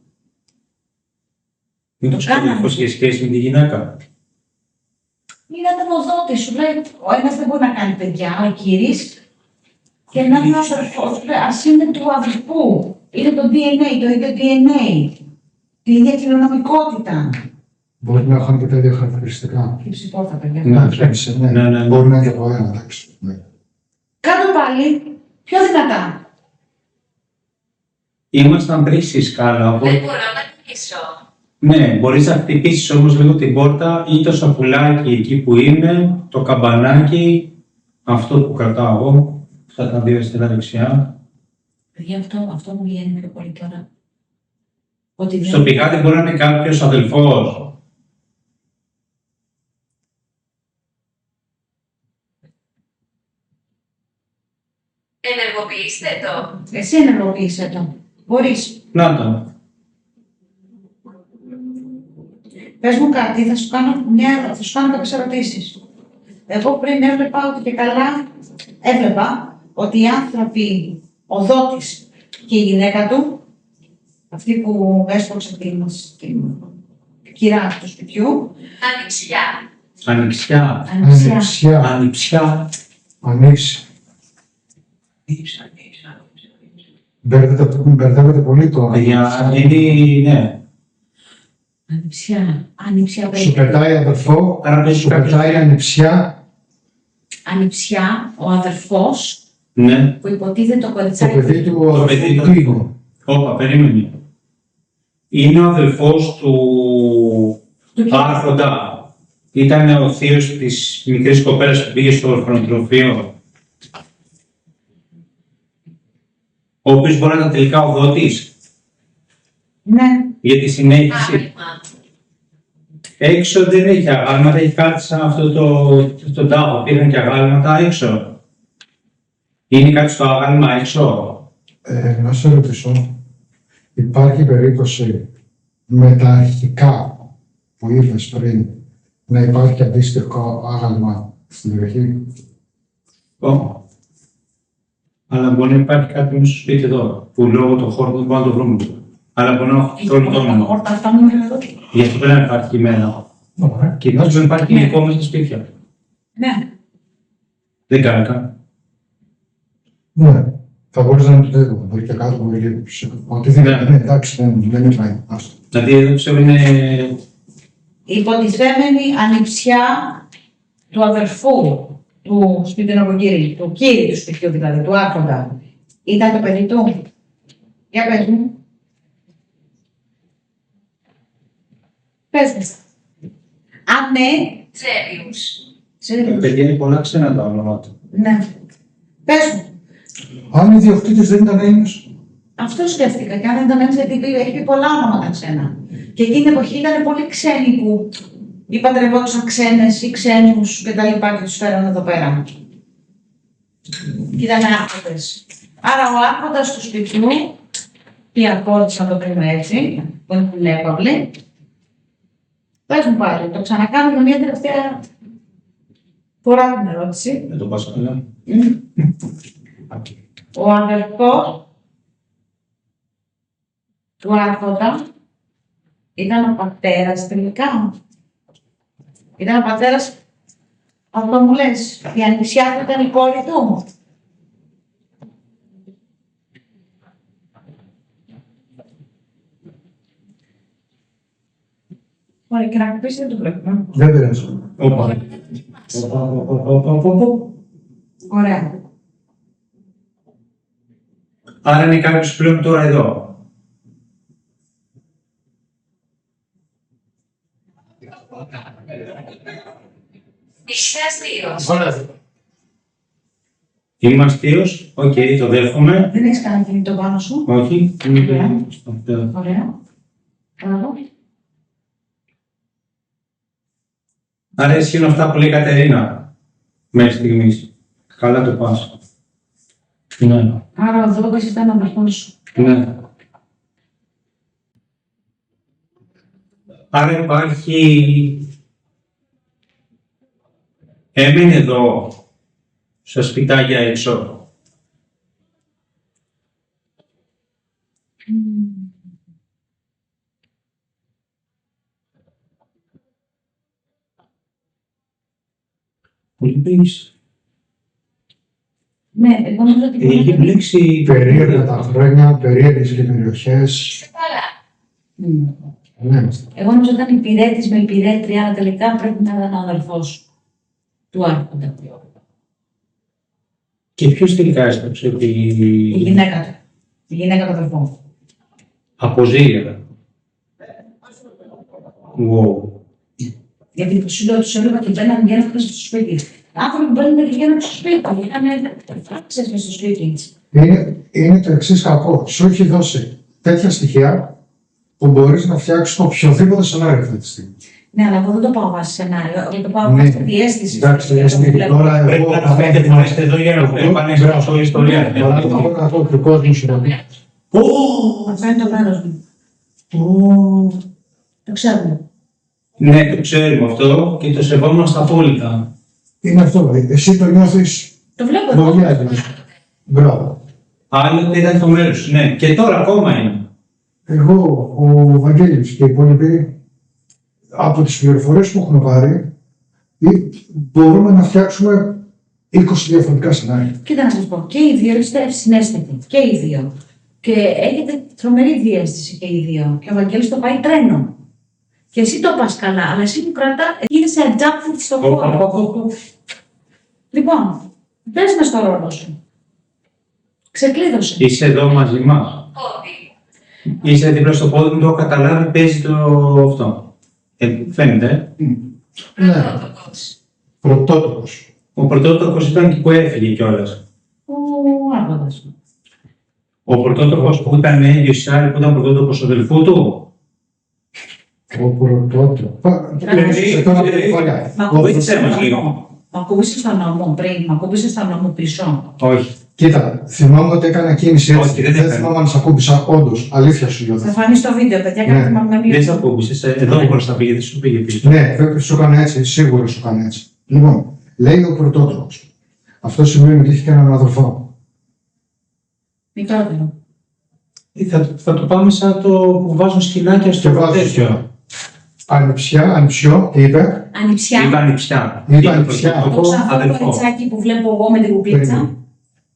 Μήπως και ο κάναμε. αδελφός είχε σχέση με τη γυναίκα. Ήταν ο δότης, σου λέει, ο ένας δεν μπορεί να κάνει παιδιά, ο κύρις, και να είναι ο αδερφός, σου λέει, ας είναι του αδερφού. Είναι το DNA, το ίδιο DNA. Την ίδια κληρονομικότητα. Μπορεί να έχουν και τα ίδια χαρακτηριστικά. Και ψηφό θα παιδιά. Ναι. Ναι. Μπορεί να είναι και από ένα, εντάξει. Ναι. Κάτω πάλι, πιο δυνατά. Ήμασταν πριν στη σκάλα, Δεν οπότε... μπορώ να κλείσω. Ναι, μπορείς να χτυπήσεις όμως λίγο την πόρτα ή το σακουλάκι εκεί που είναι, το καμπανάκι, αυτό που κρατάω εγώ, αυτά τα δύο αριστερά δεξιά. Παιδιά, αυτό μου βγαίνει πιο πολύ τώρα. Ότι Στο πηγάδι μπορεί να είναι κάποιος αδελφός. Ενεργοποιήστε το. Εσύ ενεργοποίησε το. Μπορείς. Να το. Πες μου κάτι, θα σου κάνω κάποιες ερωτήσεις. Εγώ πριν έβλεπα ότι και καλά, έβλεπα ότι οι άνθρωποι, ο δότης και η γυναίκα του, αυτή που έσπρωξε την κυρά του σπιτιού, Ανιψιά. Ανιψιά. ανιψιά. Ανιψιά. Ανοίξει. Μπερδεύεται πολύ το Παιδιά, είναι, ναι. Ανιψιά, Σου πετάει αδερφό, Άρα παίζει σου κάποιος. πετάει ανιψιά, ανιψιά, ο αδερφός Ναι. που υποτίθεται το το κοριτσάκι παιδί του Το παιδί αδερφού του του είναι. Όπα, περίμενε. Είναι ο αδελφός του του Άρχοντα. Ήταν ο θείος της μικρής κοπέλας που πήγε στο ορφανοτροφείο. Ο οποίος μπορεί να ήταν τελικά ο δότης Ναι, για τη συνέχιση. Άγαλμα. Έξω δεν έχει αγάλματα, έχει κάτι σαν αυτό το τάφο. Πήγαν και αγάλματα έξω. Είναι κάτι στο αγάλμα έξω. Να σε ρωτήσω, υπάρχει περίπτωση με τα αρχικά που είπες πριν να υπάρχει αντίστοιχο άγαλμα στην περιοχή? Αλλά μπορεί να υπάρχει κάτι μέσα στο σπίτι εδώ, που λόγω του χώρου δεν μπορούμε να το βρούμε. Αλλά μπορεί να έχει όλο το όνομα. Όταν φτάνουμε εδώ. Γι' αυτό πρέπει να υπάρχει κειμένα. Ωραία. Και ιδίως δεν υπάρχει υλικό μέσα στα σπίτια. Ναι. Δεν κάνει καν. Ναι, θα μπορείς να το δει, μπορεί και κάτω, μπορεί και πίσω. Οτιδήποτε, Ναι. ναι, εντάξει, δεν είναι άστο. Δηλαδή εδώ ξέρω είναι. Η υποτιθέμενη ανιψιά του αδερφού του σπιτινοκοκύρη, του κύριου του σπιτιού δηλαδή, του άρχοντα, ήταν το παιδί του. Για πες μου. Πες μου. Αν ναι, Τζέριους. Παιδιά είναι πολλά ξένα τα ονόματα. ναι. Πες μου. Αν οι ιδιοκτήτες δεν ήταν Έλληνες, Αυτό σκέφτηκα. Και αν δεν ήταν έτσι, γιατί έχει πει πολλά όνοματα ξένα. Και εκείνη την εποχή ήταν πολύ ξένοι που ή παντρευόντουσαν ξένες ή ξένους και τα λοιπά και τους φέραν εδώ πέρα. Και ήταν άρχοντες. Άρα ο άρχοντας του σπιτιού Πιακόντης, να το πούμε έτσι, που είναι ineffable. Πες μου πάλι, το ξανακάνω μια τελευταία φορά την ερώτηση. Δεν το πάω καλά. Ο αδερφός του Άρχοντα ήταν ο πατέρας τελικά. Ήταν ο πατέρας, αυτό μου λες, η ανιψιά του ήταν η κόρη του. Ωραία, και να χτυπήσει δεν το βλέπουμε. Δεν πειράζει. Όπα. Ωραία. Άρα είναι κάποιος πλέον τώρα εδώ. Είσαι αστείος. Ωραία. Είμαι αστείος. Οκ, το δέχομαι. Δεν έχεις κανένα κινητό πάνω σου. Όχι. Ωραία. Μπράβο. Άρα ισχύουν αυτά που λέει η Κατερίνα μέχρι στιγμής. Καλά το πας. Ναι. Άρα ο Δόγκος ήταν ο αδερφός σου. Ναι. Άρα υπάρχει... Έμεινε εδώ, στα σπιτάκια έξω. Πολύ πεις. Ναι, εγώ νομίζω ότι Έχει μπλέξει... Περίεργα τα χρόνια, περίεργες και περιοχές. Είσαι καλά. Ναι. Εγώ νομίζω ότι ήταν υπηρέτης με υπηρέτρια, αλλά τελικά πρέπει να ήταν ο αδερφός του Άρχοντα. Και ποιος τελικά έστρεψε Η ότι... γυναίκα του. Η γυναίκα του αδερφού. Αποζήλια. Wow. Γιατί του λέω, τους έλεγα και μπαίναν γέννοντα στο σπίτι. Άνθρωποι που μπαίνουν και γέννοντα στο σπίτι. Είχαν φράξεις μες στο σπίτι. Είναι το εξής κακό. Σου έχει δώσει τέτοια στοιχεία που μπορείς να φτιάξεις οποιοδήποτε σενάριο αυτή τη στιγμή. Ναι, αλλά εγώ δεν το πάω βάσει σενάριο. Εγώ το πάω Ναι. βάσει διέστηση. Εντάξει, τώρα Πρέπει εγώ... να τα φέρετε που είστε εδώ για να επανέλθω στην ιστορία. Τώρα το πω να πω του κόσμου σου να πει. Αυτό είναι το μέρος μου. Το ξέρουμε. Ναι, το ξέρουμε αυτό και το σεβόμαστε απόλυτα. Είναι αυτό. Εσύ το νιώθεις Το βλέπω εδώ. πολύ άδειο. Μπράβο. Άλλοτε ήταν το μέρος σου, ναι. Και τώρα ακόμα είναι. Εγώ, ο Βαγγέλης και οι υπόλοιποι, από τις πληροφορίες που έχουμε πάρει, μπορούμε να φτιάξουμε 20 διαφορετικά σενάρια. Κοίτα να σας πω, και οι δύο είστε ευσυναίσθητοι. Και οι δύο. Και έχετε τρομερή διέστηση και οι δύο. Και ο Βαγγέλης το πάει τρένο. Και εσύ το πας καλά, αλλά εσύ που κρατά, γίνεσαι adjunct στον χώρο. Λοιπόν, πες με στο ρόλο σου. Ξεκλείδωσε. Είσαι εδώ μαζί μας. Πόδι. Είσαι δίπλα στο πόδι μου, το έχω καταλάβει, παίζει το αυτό. Φαίνεται. Ναι, Πρωτότοκος. πρωτότοκος. Ο πρωτότοκος ήταν και που έφυγε κιόλας. Ο Άρχοντας. Ο πρωτότοκος που ήταν ίδιος η άλλη που ήταν πρωτότοκος αδελφού του. Ο πρωτότοκος. Σε τώρα περιφόλια. Βοήθησέ μας λίγο. Μ' ακούμπησες στον νόμο πριν, μ' ακούμπησες στον νόμο πίσω. Όχι. Κοίτα, θυμάμαι ότι έκανα κίνηση έτσι. Όχι, δεν Δεν έκανε. θυμάμαι αν σ' ακούμπησα, όντως. Αλήθεια σου λέω. Θα φανεί στο βίντεο, παιδιά, Ναι. κάντε με μία. Δεν σε ακούμπησες. Εδώ μπροστά πήγε, δεν σου πήγε πίσω. Ναι, βέβαια σου έκανε έτσι, σίγουρα σου έκανε έτσι. Λοιπόν, λέει ο πρωτότοκος. Αυτό σημαίνει ότι έχει και έναν αδερφό. Μικρότερο. Θα το πάμε σαν το που βάζουν σκυλάκια στο Και βάζω τέτοιο. Ανιψιό, τι είπε. Ανιψιά. Είπα ανιψιά. Είπα ανιψιά. Το πρωτότοκο, ξαφνικό αδελφό. κοριτσάκι που βλέπω εγώ με την κουκλίτσα.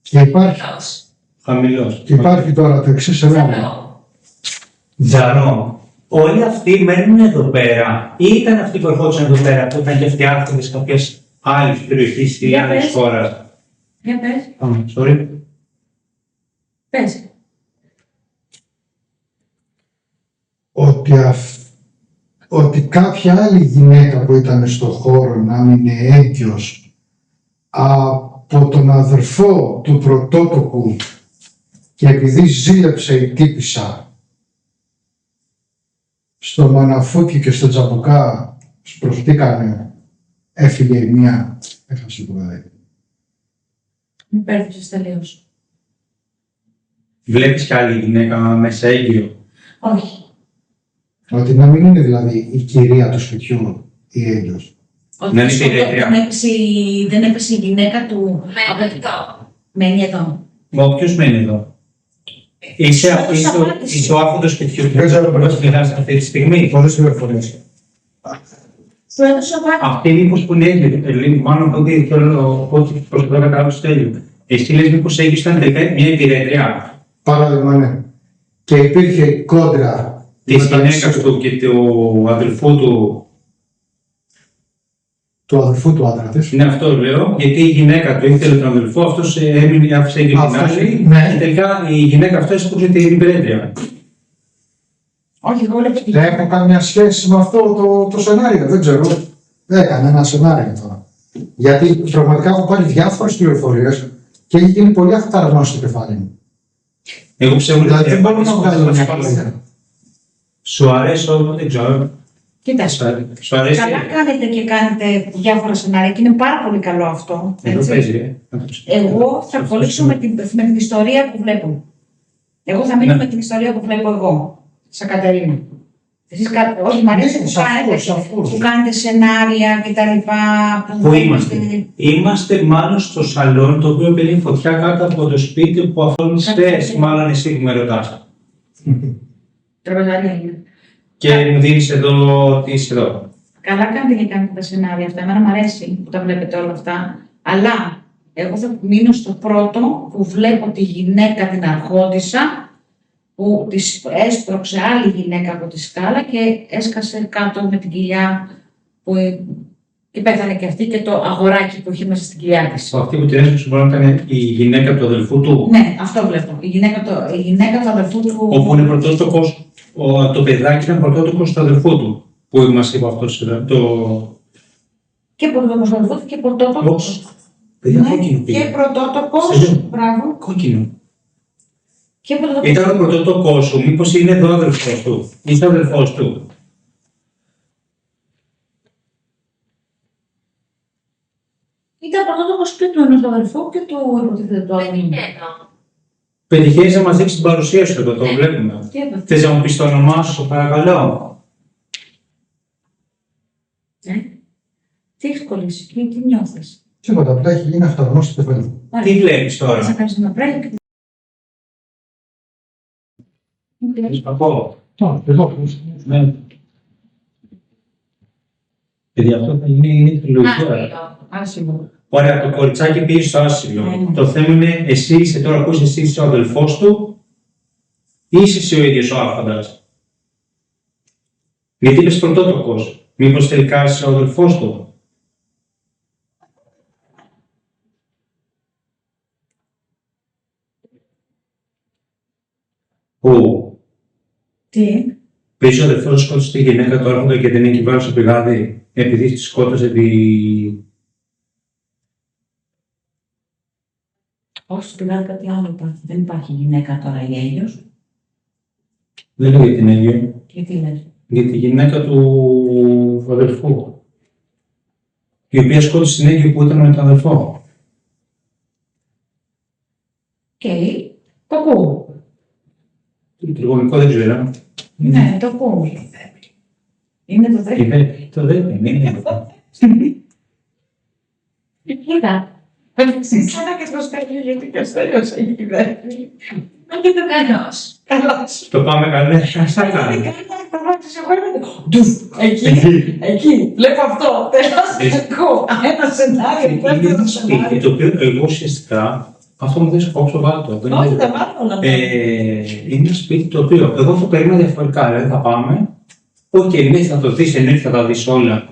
Και υπάρχει, Χαμηλός. Χαμηλός. και υπάρχει τώρα το εξής σενάριο. Ζαλό. Τζαρό. Όλοι αυτοί μένουν εδώ πέρα ή ήταν αυτοί που ερχόντουσαν εδώ πέρα που ήταν και αυτοί άρχοντες κάποιες άλλες περιοχές ή Για άλλες πες. χώρας. Για πες, Sorry. πες. Ότι κάποια άλλη γυναίκα που ήταν στο χώρο να μην είναι έγκυος από τον αδερφό του πρωτότοκου και επειδή ζήλεψε η τύπισσα στο Μαναφούκι και στο Τζαμπουκά σπροχτήκανε, έφυγε η μία, έχασε το παιδί. Μην πέρδεψες τελείως. Βλέπεις κι άλλη γυναίκα μέσα έγκυο? Όχι. Ότι να μην είναι δηλαδή η κυρία του σπιτιού η έγκυος. Ότι Ναι, είναι υπηρέτρια. δεν έπεσε η γυναίκα του. Μένει εδώ. Μένει εδώ. Μα ποιος μένει εδώ? Είσαι ο άρχοντος σπιτιού Δεν ξέρω, που μας μιλάς αυτή τη στιγμή. Πολλές πληροφορίες. Του έδωσε ο Βάκης. Αυτή μήπως που είναι έγκυο, μάλλον ότι προς το κατάλαβα στο τέλειο. Εσύ λες μήπως έγκυος ήταν τελικά μια υπηρέτρια Παράδειγμα, ναι. Και υπήρχε κόντρα της μεταξύ γυναίκας του και του αδελφού του. του αδελφού του άντρα της. Είναι αυτό λέω, γιατί η γυναίκα του ήθελε τον αδελφό, αυτός έμεινε, άφησε και την Αυτός, άλλη. ναι. Και τελικά η γυναίκα αυτή έσπρωξε την υπηρέτρια. Όχι, εγώ λέω Δεν έχω καμία σχέση με αυτό το σενάριο, δεν ξέρω. Δεν έκανα ένα σενάριο τώρα. Γιατί πραγματικά έχω πάρει διάφορες πληροφορίες και έχει γίνει πολύ αχταρμός στο κεφάλι μου. Εγώ ψεύω Δηλαδή δεν μπορώ να βγάλω μια πλήρη. Σου αρέσει όλο, δεν ξέρω. Κοίτα, Σου αρέσει. καλά κάνετε και κάνετε διάφορα σενάρια και είναι πάρα πολύ καλό αυτό. Εδώ έτσι. παίζει, Εγώ θα κολλήσω με την ιστορία που βλέπω. Εγώ θα μείνω Ναι. με την ιστορία που βλέπω εγώ, σαν Κατερίνα. Εσείς όχι, μ' αρέσει Ναι, που σαφώς. που κάνετε σενάρια και τα λοιπά. Πού είμαστε? Είμαστε μάλλον στο σαλόνι το οποίο μπαίνει φωτιά κάτω από το σπίτι που αφορμιστές, μάλλον εσύ που με ρωτάς. Τραπεζαρία είναι. Και μου δίνεις εδώ, τι είσαι εδώ. Καλά κάνετε και κάνετε τα σενάρια αυτά. Εμένα μου αρέσει που τα βλέπετε όλα αυτά. Αλλά εγώ θα μείνω στο πρώτο που βλέπω τη γυναίκα την αρχόντισσα που της έσπρωξε άλλη γυναίκα από τη σκάλα και έσκασε κάτω με την κοιλιά που και πέθανε και αυτή και το αγοράκι που είχε μέσα στην κοιλιά της. Αυτή που την έσπρωξε μπορεί να ήταν η γυναίκα του αδελφού του. Ναι, αυτό βλέπω. Η γυναίκα του αδελφού του. Όπου είναι πρωτότοκος, το παιδάκι ήταν πρωτότοκος του αδελφού του. Που μας είπε αυτός εδώ. Και πρωτότοκος του αδελφού του και πρωτότοκος. Παιδιά, Ναι, κόκκινο και πήγε. πρωτότοκος. Σελήνη. Μπράβο. Κόκκινο. Και πρωτότοκος. Ήταν ο πρωτότοκος σου, μήπως είναι εδώ ο αδελφός του. Είσαι ο αδελφός του. Ήταν πρωτότοκος και του ενός αδελφού και του υποτίθεται του άλλου. Πετυχαίνω. Πετυχαίνεις να μας δείξεις την παρουσία σου εδώ, το βλέπουμε. Τι έπαθε. Θες να μου πεις το όνομά σου, παρακαλώ. Τι έχεις κολλήσει, τι νιώθεις. Τίποτα, απλά έχει γίνει αχταρμός στο κεφάλι μου. Τι βλέπεις Θες να τώρα. κάνεις ένα break. Κακό. Εγώ. Ναι. Παιδιά, αυτό θα γίνει η τριλογία. Άσυλο. Άσυλο. Ωραία, το κοριτσάκι πήγε στο άσυλο. Ναι. Το θέμα είναι, εσύ είσαι τώρα που εσύ είσαι ο αδελφός του ή είσαι εσύ ο ίδιος ο άρχοντας. Γιατί είπες πρωτότοκος. Μήπως τελικά είσαι ο αδελφός του. Πού. Τι. Πες ο αδελφός σου σκότωσε τη γυναίκα του άρχοντα και δεν έχει βάλει στο πηγάδι επειδή τη σκότωσε τη... Όχι, στην πηγάδι κάτι άλλο υπάρχει. Δεν υπάρχει γυναίκα τώρα η Έλληνος. Δεν λέω για την Αίγυο. Γιατί λες. Για τη γυναίκα του αδελφού. Η οποία σκότωσε την Αίγυο που ήταν με τον αδελφό. Οκ. Το ακούω. Το τριγωνικό δεν ξέρω. Ναι, το ακούω. Είναι το δεύτερο. Το δεν είναι. Κοίτα. Σαν και το στέλνει γιατί και ο Στέλιος έχει η δεύτερη. Όχι το καλός. Καλώς. Το πάμε καλά. Στα καλά. Εκεί, βλέπω αυτό. Τελικό. Ένα σενάριο, δεύτερο Σπίτι, σενάριο. το οποίο εγώ ουσιαστικά αυτό μου δίνει κόψω βάλτο. Όχι, τα βάλω όλα αυτά. Είναι ένα σπίτι το οποίο εγώ θα περίμενα διαφορετικά. Δηλαδή θα πάμε. Οκ, ναι, θα το δει, εννοείται θα τα δει όλα.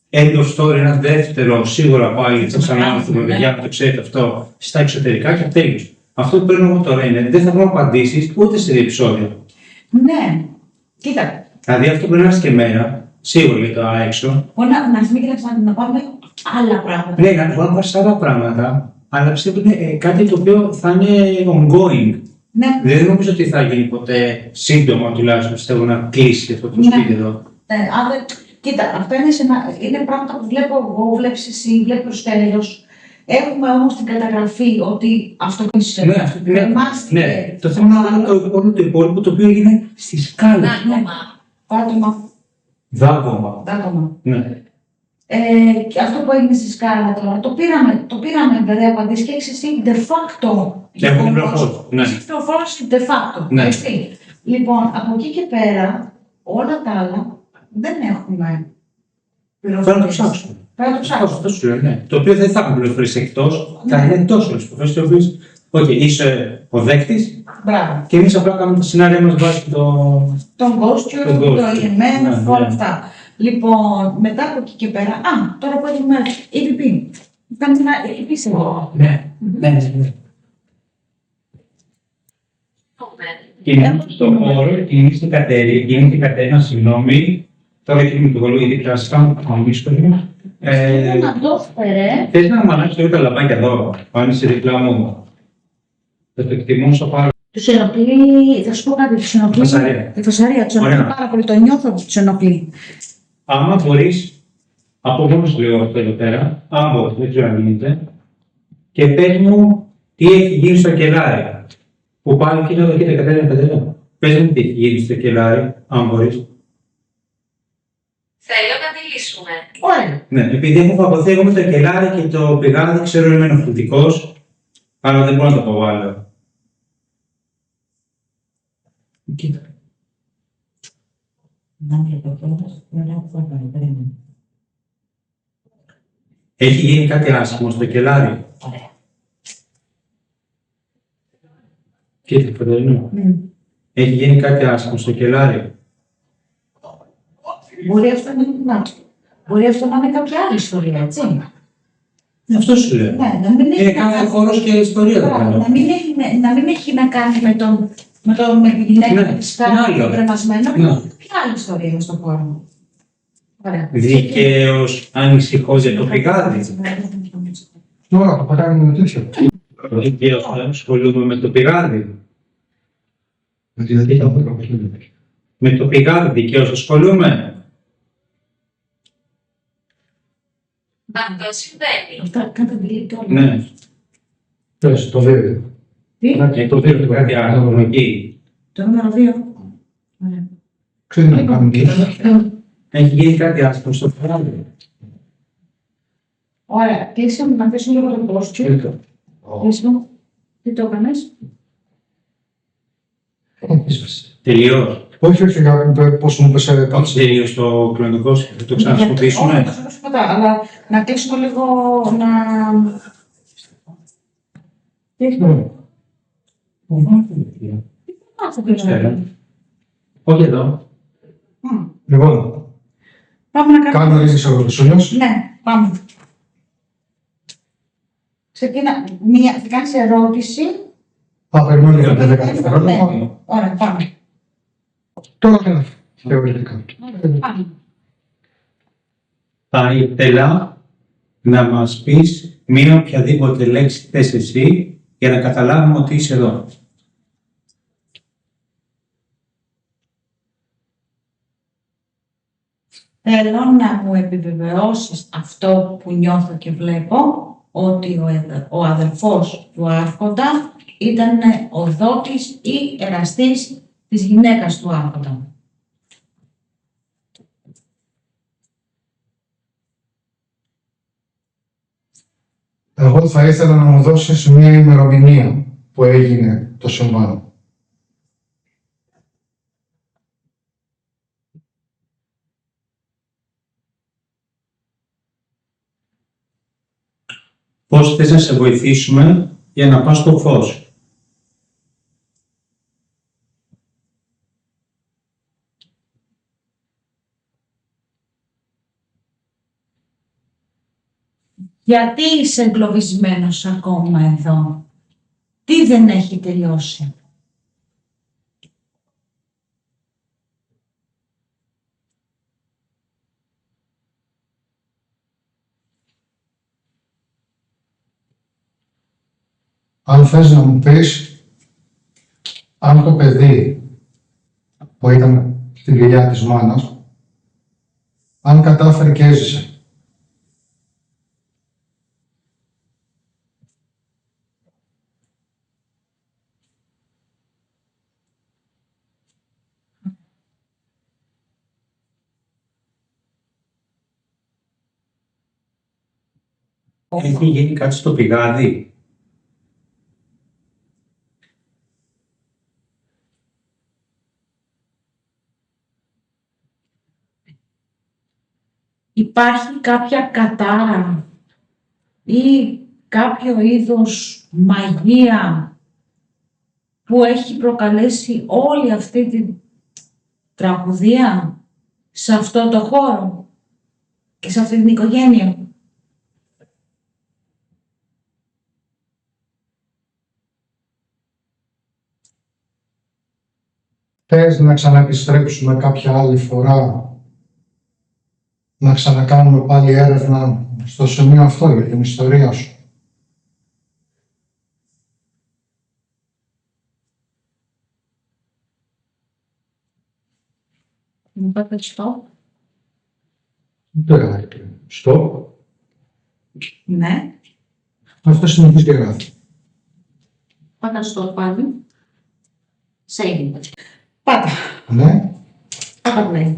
End of story, ένα δεύτερο, σίγουρα πάλι θα ξανάρθουμε Ναι. για να το ξέρετε αυτό στα εξωτερικά και τέλος. Αυτό που παίρνω εγώ τώρα είναι δεν θα βρω απαντήσεις ούτε σε επεισόδιο. Ναι. Κοίτα. Δηλαδή αυτό πρέπει να είναι και εμένα, σίγουρα για το έξω. Μπορεί να θυμεί και να πάμε άλλα πράγματα. Ναι, να μπορούμε να πάρει άλλα πράγματα, αλλά πιστεύω ότι είναι κάτι το οποίο θα είναι ongoing. Ναι. Δεν νομίζω ότι θα γίνει ποτέ σύντομα τουλάχιστον πιστεύω να κλείσει αυτό το Ναι. σπίτι εδώ. Κοίτα, αυτά είναι πράγματα που βλέπω εγώ, βλέπεις εσύ, βλέπει ο Στέλιος. Έχουμε όμως την καταγραφή ότι αυτό που είσαι. Ναι, αυτό την έχουμε. Ναι, το θέμα είναι όλο το υπόλοιπο το οποίο έγινε στη σκάλα. Δάκωμα. Πάτωμα. Δάκωμα. Ναι. Και αυτό που έγινε στη σκάλα τώρα, το πήραμε δηλαδή απαντήσει και έχεις εσύ de facto. Έχουμε την πληροφόρηση. Ναι. Έχεις πληροφόρηση de facto. Ναι. Έτσι. Λοιπόν, από εκεί και πέρα, όλα τα άλλα δεν έχουμε Πρέπει να το πληροφορίες. ψάξουμε. Πρέπει να το ψάξουμε. Αυτό σου λέω, ναι. Το οποίο δεν θα έχουν πληροφορίες εκτός, θα είναι τόσο όλες τις προφέσεις, οι οποίες, οκ, είσαι ο δέκτης Μπράβο. και εμείς απλά κάνουμε τα σενάρια μας βάσει το. Τον costume, Τον το costume. EMF, Ναι, όλα ναι. αυτά. Λοιπόν, μετά από εκεί και πέρα, τώρα που έχουμε EVP. Κάνουμε ένα EVP σε εγώ. Ναι, ναι. Είναι στο χώρο, είναι στην Κατερίνα, συγγνώμη. Τώρα εκεί με το γολό, γιατί πιάσαμε, αμύσκο. Να το φέρε. Θες να μου αλλάξεις λίγο τα λαμπάκια εδώ, πάνε σε δίπλα μου. Θα το εκτιμούσα πάρα Τους ενοχλεί, θα σου πω κάτι, τους ενοχλεί. Φασαρία. Η φασαρία τους ενοχλεί Ωραία. πάρα πολύ, το νιώθω ότι τους ενοχλεί. Άμα μπορείς, από μόνος λέω αυτό εδώ πέρα, άμα μπορείς, δεν ξέρω αν γίνεται, και πες μου τι έχει γίνει στο κελάρι. Που πάλι κοίτα εδώ, Κατερίνα. Πες μου τι έχει γίνει στο κελάρι, αν μπορείς. Θέλω να μιλήσουμε. Ωραία. Ναι, επειδή έχω φαγωθεί εγώ με το κελάρι και το πηγάδι, ξέρω είμαι ενοχλητικός, αλλά δεν μπορώ να το αποβάλω. Κοίτα. Έχει γίνει κάτι άσχημο στο κελάρι. Ωραία. Κοίτα, Κατερίνα. Έχει γίνει κάτι άσχημο στο κελάρι. Μπορεί αυτό να είναι κάποια άλλη ιστορία, έτσι. Αυτό σου λέω. Ναι, να μην έχει να Κάθε κάνει- χώρος και ιστορία δεν Μπράβο, κάνω. να μην έχει να κάνει με τη γυναίκα Ναι, που της είναι κάνει άλλο. το κρεμασμένο. Ναι. Ποια άλλη ιστορία είναι στον χώρο. Ωραία. Δικαίως ανησυχώς για το πηγάδι. Τώρα το πατάμε με τέτοιο. Δικαίως ασχολούμαι με το πηγάδι. Δηλαδή θα πω Με το πηγάδι δικαίως ασχολούμαι. Αυτό συμβαίνει. Αυτά κάντε delete όλα. Ναι. Πες, το δύο. Τι? Και το δίνω κάτι άλλο εκεί. Το νούμερο 2. Ωραία. Ξέρει να κάνουμε και Έχει γίνει κάτι άσχημο στο πηγάδι. Ωραία. Κλείσαμε να αφήσουμε λίγο το posture. Κλείσαμε. Τι το έκανες? Τελειώς. Όχι, πώς μου πες κάτσε. Τελείως το κλονικό σου. Θα το ξαναχρησιμοποιήσουμε. Όχι, δεν θα σου ποτέ, αλλά να κλείσουμε λίγο να... Τι έχει τώρα? Αυτό το ξέρω. Όχι εδώ. Λοιπόν, Πάμε να κάνουμε... κάνω ρίχνεις ο Ρωσούλιος. Ναι, πάμε. Θα κάνεις ερώτηση. Περιμένω για 10 δευτερόλεπτα. Ναι. Ωραία, πάμε. Τώρα δεν θεωρητικά. Πάμε. Θα ήθελα να μας πεις μία οποιαδήποτε λέξη θες εσύ για να καταλάβουμε ότι είσαι εδώ. Θέλω να μου επιβεβαιώσεις αυτό που νιώθω και βλέπω, ότι ο αδελφός του Άρχοντα ήταν ο δότης ή εραστής της γυναίκας του Άρχοντα. Εγώ θα ήθελα να μου δώσεις μια ημερομηνία που έγινε το συμβάν. Πώς θες να σε βοηθήσουμε για να πας στο φως. Γιατί είσαι εγκλωβισμένος ακόμα εδώ? Τι δεν έχει τελειώσει? Αν θες να μου πεις αν το παιδί που ήταν στην κοιλιά της μάνας, αν κατάφερε και έζησε. Έχει γίνει κάτι στο πηγάδι. Υπάρχει κάποια κατάρα ή κάποιο είδος μαγεία που έχει προκαλέσει όλη αυτή την τραγωδία σε αυτό το χώρο και σε αυτή την οικογένεια. Θες να ξαναεπιστρέψουμε κάποια άλλη φορά, να ξανακάνουμε πάλι έρευνα στο σημείο αυτό για την ιστορία σου? Μου είπατε stop. Δεν γράφει πριν. Στο. Ναι. Αυτό συνεχίζει και γράφει. Πάτα stop πάλι. Save. Πάτα. Ναι. Πάτα play.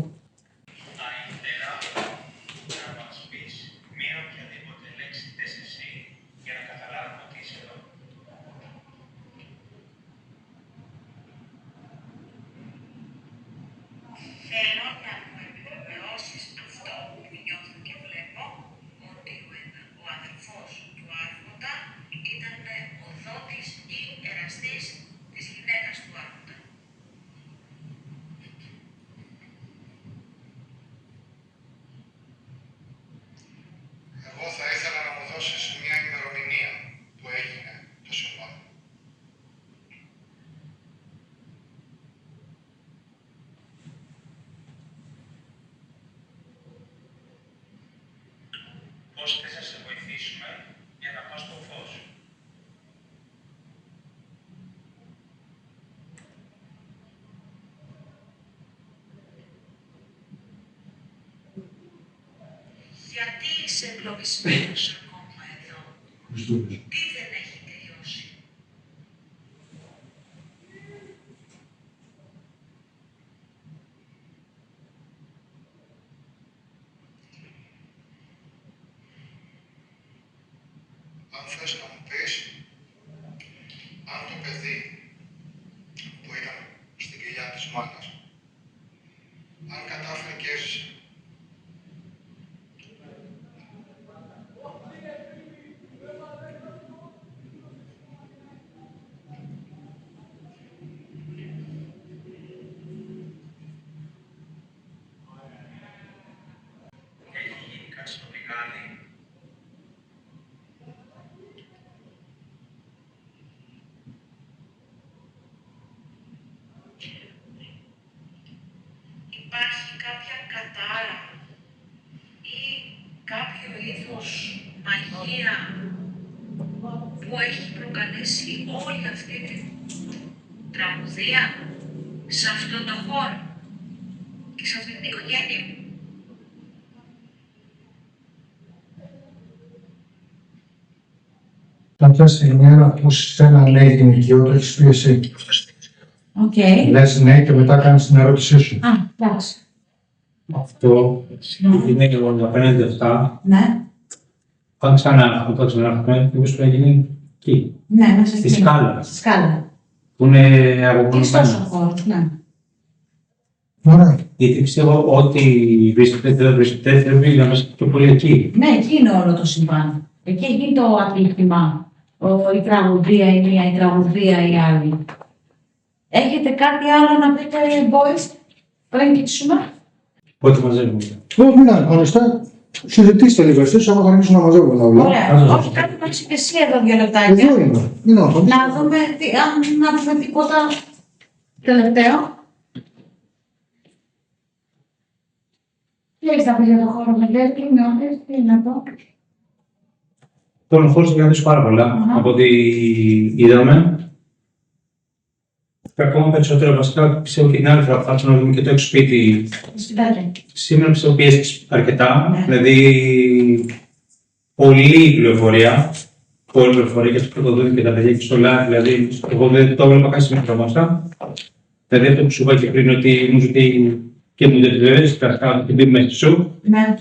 Θέλω να μου επιβεβαιώσεις αυτό που νιώθω και βλέπω, ότι ο αδελφός του Άρχοντα ήταν ο δότης ή εραστής της γυναίκας του Άρχοντα. Εγώ θα ήθελα να μου δώσεις μια ημερομηνία που έγινε το συμβάν. Πώς θες να σε βοηθήσουμε για να πας στο φως. Γιατί είσαι εγκλωβισμένος ακόμα εδώ, τι δεν έχει τελειώσει. Αν θες να μου πεις, αν το παιδί που ήταν στην κοιλιά της μάνας, αν κατάφερε και έζησε. Έχει γίνει κάτι στο πηγάδι. Υπάρχει κάποια κατάρα ή κάποιο είδος μαγεία που έχει προκαλέσει όλη αυτή την τραγωδία σε αυτόν τον χώρο και σε αυτή την οικογένεια. Κάποια στιγμή να ακούσεις ένα ναι γυναικείο, το έχεις πει εσύ. Οκ. Λες ναι και μετά κάνεις την ερώτησή σου. Α, εντάξει. Αυτό είναι και εγώ απέναντι αυτά. Ναι. Αν ξανάρθουμε, μήπως πρέπει να γίνει εκεί. Ναι, μέσα Στη εκεί. σκάλα. Στη σκάλα. Που είναι Και στο αποκομμένο. χώρο, ναι. Ωραία. Γιατί πιστεύω ότι βρίσκεται να είμαστε πιο πολύ εκεί. Ναι, εκεί είναι όλο το συμβάν. Εκεί έχει το ατύχημα. Η τραγωδία η μία, η τραγωδία η άλλη. Έχετε κάτι άλλο να πείτε, boys, πριν κλείσουμε? Πότε μαζεύουμε. Όχι, μην αγχώνεστε. Συζητήστε λίγο εσείς, άμα θα αρχίσουν να μαζεύουν τα όλα. Ωραία. Όχι, κάτι να έχεις και εσύ εδώ 2 λεπτάκια. Εδώ είναι. Μην αγχώνεστε. Να δούμε, αν να δούμε τίποτα τελευταίο. Τι έχεις να πεις για το χώρο με τι νιώθεις, τι είναι αυτό? Τον χώρο έχει πάρα πολλά από ό,τι είδαμε. Και ακόμα περισσότερο βασικά πιστεύω και την άλλη φορά που θα έρθουμε να δούμε και το έξω σπίτι. Σπιτάκια. Σήμερα πιστεύω πιέζεται αρκετά. Ναι. Δηλαδή, πολλή πληροφορία. Πολλή πληροφορία για του πρωτοδότη και τα παιδιά και στο live. Δηλαδή, εγώ δεν το έβλεπα καν σήμερα πράγματα. Δηλαδή, αυτό που σου είπα και πριν ότι μου ζητεί και μου δεν τη βεβαίω, την πει μέσα σου. Ναι.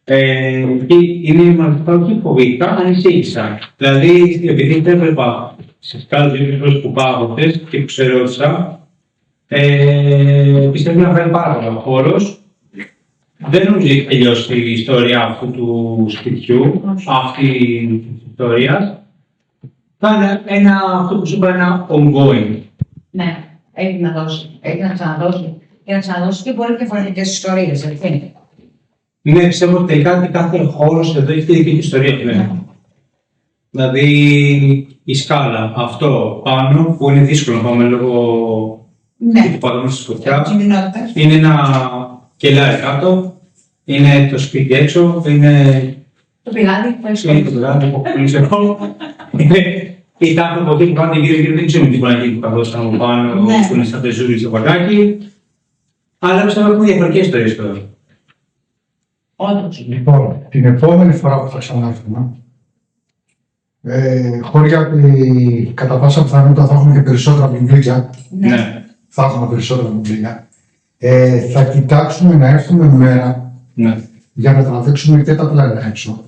Είναι μάλιστα όχι φοβήθηκα, ανησύχησα. Δηλαδή, επειδή δεν έβλεπα σε σκάλες δύο που πάω αυτές και που ξερώτησα, πιστεύω να βγάλει πάρα πολύ ο χώρος. Δεν νομίζω ότι τελειώσει η ιστορία αυτού του σπιτιού, αυτή τη ιστορία. Θα είναι αυτό που σου είπα, ένα ongoing. Ναι, έχει να δώσει. Έχει να ξαναδώσει. Και να ξαναδώσει και μπορεί και διαφορετικές ιστορίες, έτσι. Ναι, πιστεύω ότι τελικά κάθε χώρος εδώ έχει τη δική του ιστορία πλέον. Δηλαδή η σκάλα, αυτό πάνω που είναι δύσκολο να πάμε λόγω του πατώματος στη σκοτειά. Είναι ένα κελάρι κάτω, είναι το σπίτι έξω, είναι το πηγάδι που έχει είναι το πηγάδι που ξέρω. Οι τάφοι από εκεί που πάνε γύρω-γύρω δεν ξέρουν τι μπορεί να γίνει καθώς από πάνω που είναι στα πεζούρι στο παγκάκι. Αλλά πιστεύω ότι έχουμε διαφορετικές ιστορίες τώρα. Όντως. Λοιπόν, την επόμενη φορά που θα ξανάρθουμε, χώρια ότι κατά πάσα πιθανότητα θα έχουμε και περισσότερα βιβλία. Ναι. Θα έχουμε περισσότερα βιβλία. Θα κοιτάξουμε να έρθουμε μέρα Ναι. για να τραβήξουμε και τα πλάνα έξω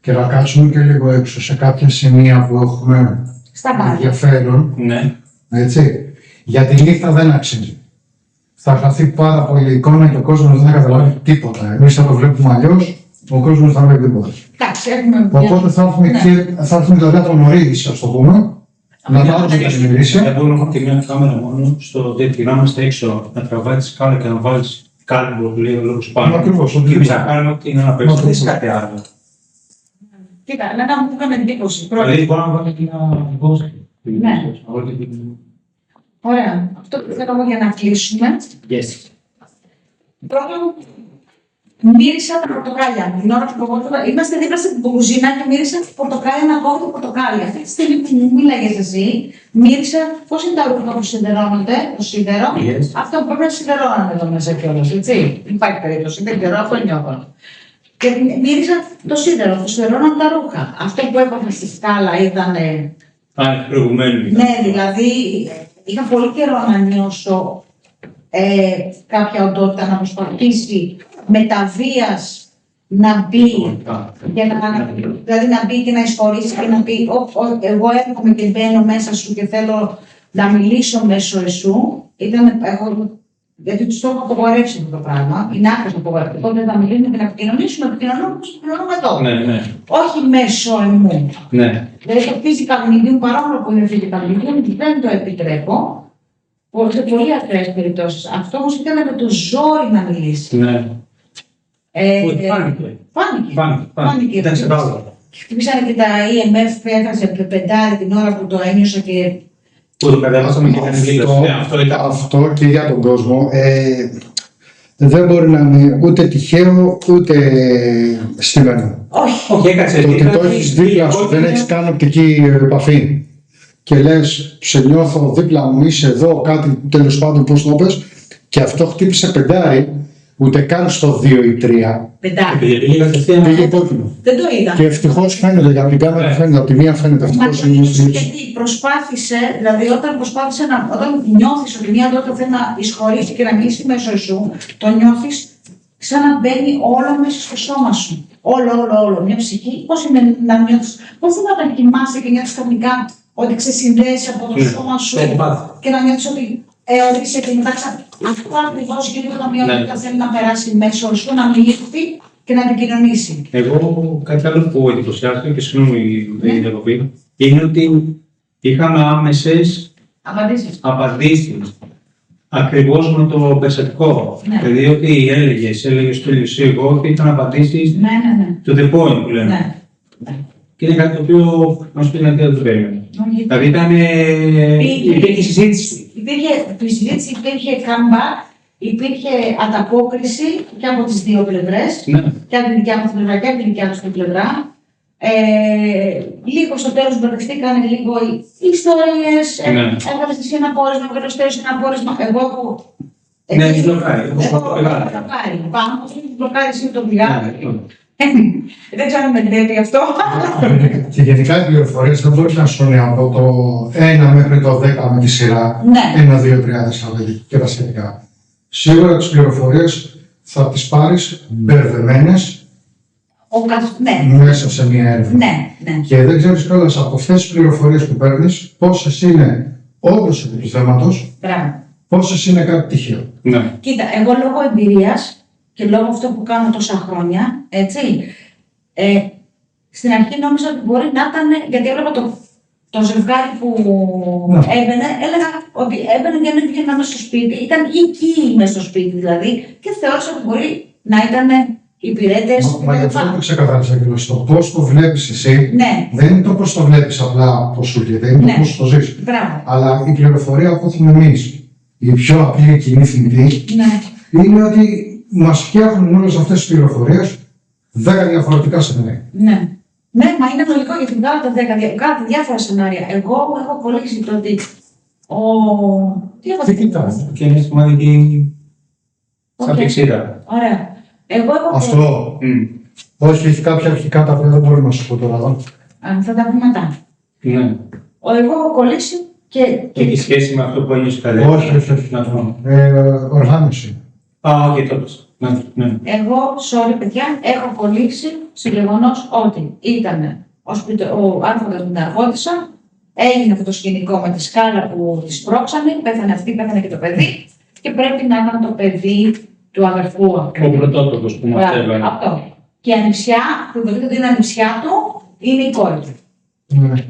και να κάτσουμε και λίγο έξω σε κάποια σημεία που έχουμε Στα μπάρια. ενδιαφέρον. Ναι. Έτσι. Για τη νύχτα δεν αξίζει. Θα χαθεί πάρα πολύ η εικόνα και ο κόσμος δεν θα καταλάβει τίποτα. Εμείς θα το βλέπουμε αλλιώς, ο κόσμος θα βλέπει τίποτα. Εντάξει, έχουμε. Οπότε θα έρθουμε θα έρθουμε δηλαδή από νωρίς, ας το πούμε, να πάρουμε την ημερήσια. Δεν μπορούμε να έχουμε και μια κάμερα μόνο στο τέτοιο, να είμαστε έξω, να τραβάει τη σκάλα και να βάλεις κάτι που λέει ο λόγος πάνω. Ακριβώς, Και εμείς να κάνουμε ό,τι είναι να παίξουμε, δεν είναι κάτι άλλο. Κοίτα, εμένα μου έκανε εντύπωση. Δηλαδή μπορούμε να βάλουμε και ένα ghost. Ναι. Ωραία. Αυτό που θέλω για να κλείσουμε. Yes. Πρώτον, μύρισα τα πορτοκάλια. Την ώρα που είμαστε δίπλα στην κουζίνα και μύρισα πορτοκάλια να κόβω το πορτοκάλι. Αυτή τη στιγμή που μου μίλαγες εσύ, μύρισα πώς είναι τα ρούχα που σιδερώνονται, το σίδερο. Yes. Αυτό που πρέπει να σιδερώνονται εδώ μέσα κιόλας, έτσι. Δεν υπάρχει περίπτωση, δεν ξέρω, αυτό νιώθω. Και μύρισα το σίδερο, που σιδερώναν τα ρούχα. Αυτό που έπαθα στη σκάλα ήταν. Προηγουμένου. Ναι, δηλαδή είχα πολύ καιρό να νιώσω κάποια οντότητα να προσπαθήσει με τα βίας να μπει και δηλαδή να μπει και να εισχωρήσει και να πει εγώ έρχομαι και μπαίνω μέσα σου και θέλω να μιλήσω μέσω εσού. Γιατί τους το έχω απογορεύσει αυτό το πράγμα, είναι άκρως απογορεύσει. Οπότε θα μιλήσουμε και να επικοινωνήσουμε όπως επικοινωνούμε εδώ. Ναι, ναι. Όχι μέσω εμού. Ναι. Δηλαδή το physical medium, παρόλο που είναι physical medium, δεν το επιτρέπω σε πολύ ακραίες περιπτώσεις. Αυτό όμως ήταν με το ζόρι να μιλήσει. Ναι. Φάνηκε. Ήταν σε πάγο. Χτυπήσανε και τα EMF που έφτασε πεντάρι την ώρα που το ένιωσα και. Που το κατέβασαμε και δεν δήλωσε. Αυτό και για τον κόσμο δεν μπορεί να είναι ούτε τυχαίο ούτε στημένο. Όχι. Έκατσε. Το ότι το έχεις δίπλα σου, δεν έχεις καν οπτική επαφή και λες σε νιώθω δίπλα μου, είσαι εδώ, κάτι τέλος πάντων πώς το πες και αυτό χτύπησε πεντάρι, ούτε καν στο 2 ή 3. Πεντάρι. Πήγε κόκκινο. Δεν το είδα. Και ευτυχώς φαίνεται, για την κάμερα φαίνεται, από τη μία φαίνεται Μα ευτυχώς το είναι είδες στη γιατί προσπάθησε, δηλαδή όταν νιώθεις ότι μια οντότητα θέλει να εισχωρήσει και να μιλήσει μέσω σου, το νιώθεις σαν να μπαίνει όλο μέσα στο σώμα σου. Όλο. Μια ψυχή, πώς είναι να νιώθεις, πώς είναι όταν κοιμάσαι και νιώθεις ξαφνικά ότι ξεσυνδέεσαι από το σώμα σου και να νιώθεις ότι ορίσαι και μετά αυτό ακριβώς γίνεται όταν μια οντότητα θέλει να περάσει μέσω σου, να μιλήσει και να επικοινωνήσει. Εγώ κάτι άλλο που εντυπωσιάστηκε και συγγνώμη δεν διακοπή, είναι ότι είχαμε άμεσες απαντήσεις. Ακριβώς με το περιστατικό. Ναι. Δηλαδή, ότι έλεγε στο Ηλυσίου εγώ ότι ήταν απαντήσεις Ναι. to the point που λέμε. Ναι. Και είναι κάτι το οποίο να σου πει να δεν το περίμενε. Δηλαδή υπήρχε συζήτηση. Υπήρχε συζήτηση, υπήρχε comeback, υπήρχε ανταπόκριση και από τις δύο πλευρές. Ναι. Και από την δικιά μας πλευρά και από την δικιά τους πλευρά. Λίγο στο τέλος μπερδευτήκαν λίγο οι ιστορίες. Ναι. Έβαλες εσύ ένα πόρισμα, έβαλες ένα πόρισμα. Εγώ που. Ναι, έχει μπλοκάρει. Πάνω, έχει μπλοκάρει εσύ το πηγάδι. Δεν ξέρω αν με τρέπει αυτό. Και γενικά οι πληροφορίες δεν μπορεί να σου είναι από το 1 μέχρι το 10 με τη σειρά. Ναι. 1, 2, 3 Θεσσαλονίκη και τα σχετικά. Σίγουρα τις πληροφορίες θα τις πάρεις μπερδεμένες Ναι, μέσα σε μια έρευνα. ναι. Και δεν ξέρεις κιόλας από αυτές τις πληροφορίες που παίρνεις πόσες είναι όντως επί του θέματος, Μπράβο. πόσες είναι κάτι τυχαίο. Ναι. Κοίτα, εγώ λόγω εμπειρίας και λόγω αυτό που κάνω τόσα χρόνια, έτσι, στην αρχή νόμιζα ότι μπορεί να ήταν, γιατί έβλεπα το ζευγάρι που Ναι. έμπαινε, έλεγα ότι έμπαινε και δεν πήγαινε μέσα στο σπίτι, ήταν εκεί μέσα στο σπίτι δηλαδή, και θεώρησα ότι μπορεί να ήταν υπηρέτες Μα γι' αυτό το κτλ. ξεκαθάρισα και το πώς το βλέπεις εσύ. Ναι, Δεν είναι το πώς το βλέπεις απλά πώς σου λέει, δεν είναι Ναι. το πώς το ζεις. μπράβο. Αλλά η πληροφορία που έχουμε εμείς, η πιο απλή κοινή θνητή, Ναι. είναι ότι μας φτιάχνουν όλες αυτές τις πληροφορίες 10 διαφορετικά σενάρια. Ναι. Ναι, μα είναι λογικό γιατί βγάλατε διάφορα σενάρια. Εγώ έχω κολλήσει το ότι. Τι έχω Τι κοιτάς. Και είναι σημαντική σαν Οκ. πηξίδα. Ωραία. Εγώ έχω Αυτό. Όχι, έχει κάποια αρχικά τα οποία δεν μπορούμε να σου πω τώρα. Θα τα πούμε μετά. Ναι. Εγώ έχω κολλήσει και. Έχει σχέση με αυτό που ένιωσε καλέ. Όχι. Να το πω. Οργάνωση. Α, οκ, τότε. Ναι. Εγώ, sorry παιδιά, έχω κολλήσει στο γεγονός ότι ήταν ο άρχοντας με την αργότησα, έγινε αυτό το σκηνικό με τη σκάλα που τη πρόξανε, πέθανε αυτή, πέθανε και το παιδί, και πρέπει να ήταν το παιδί του αδερφού Ο αυτού. πρωτότοκος που μας Μπράβο, έβαλε. αυτό. Και η ανιψιά, που υποτίθεται ότι είναι ανιψιά του, είναι η κόρη του. Ναι. Το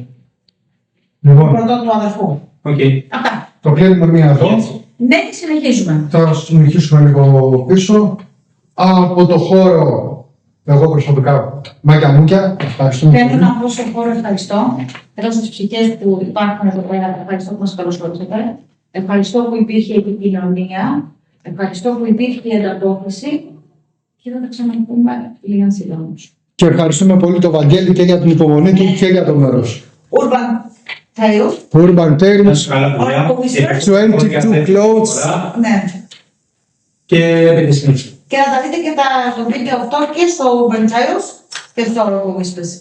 Λοιπόν, πρώτο του αδερφού. Οκ. Αυτά. το κλείνουμε μία εδώ. Ναι, και συνεχίζουμε. Θα συνεχίσουμε λίγο πίσω. Από το χώρο, εγώ προσωπικά, μάκια μούκια, ευχαριστούμε Θέλω πολύ. να πω στον χώρο ευχαριστώ. Θέλω στις ψυχές που υπάρχουν εδώ πέρα, ευχαριστώ που μας καλωσορίσατε. Ευχαριστώ που υπήρχε η επικοινωνία. Ευχαριστώ που υπήρχε η ανταπόκριση. Και θα τα ξαναπούμε λίγαν συντόμως. Και ευχαριστούμε πολύ τον Βαγγέλη και για την υπομονή του και για το μέρος. Urban Tales. Urban Tales. Καλά δουλειά. Ωραία, Και ευχαριστώ 22 πολύ για αυτή την clothes. φορά. Ναι. Και επί συνέχεια. Και να τα δείτε και το βίντεο αυτό και στο Urban Tales και στο Whispers.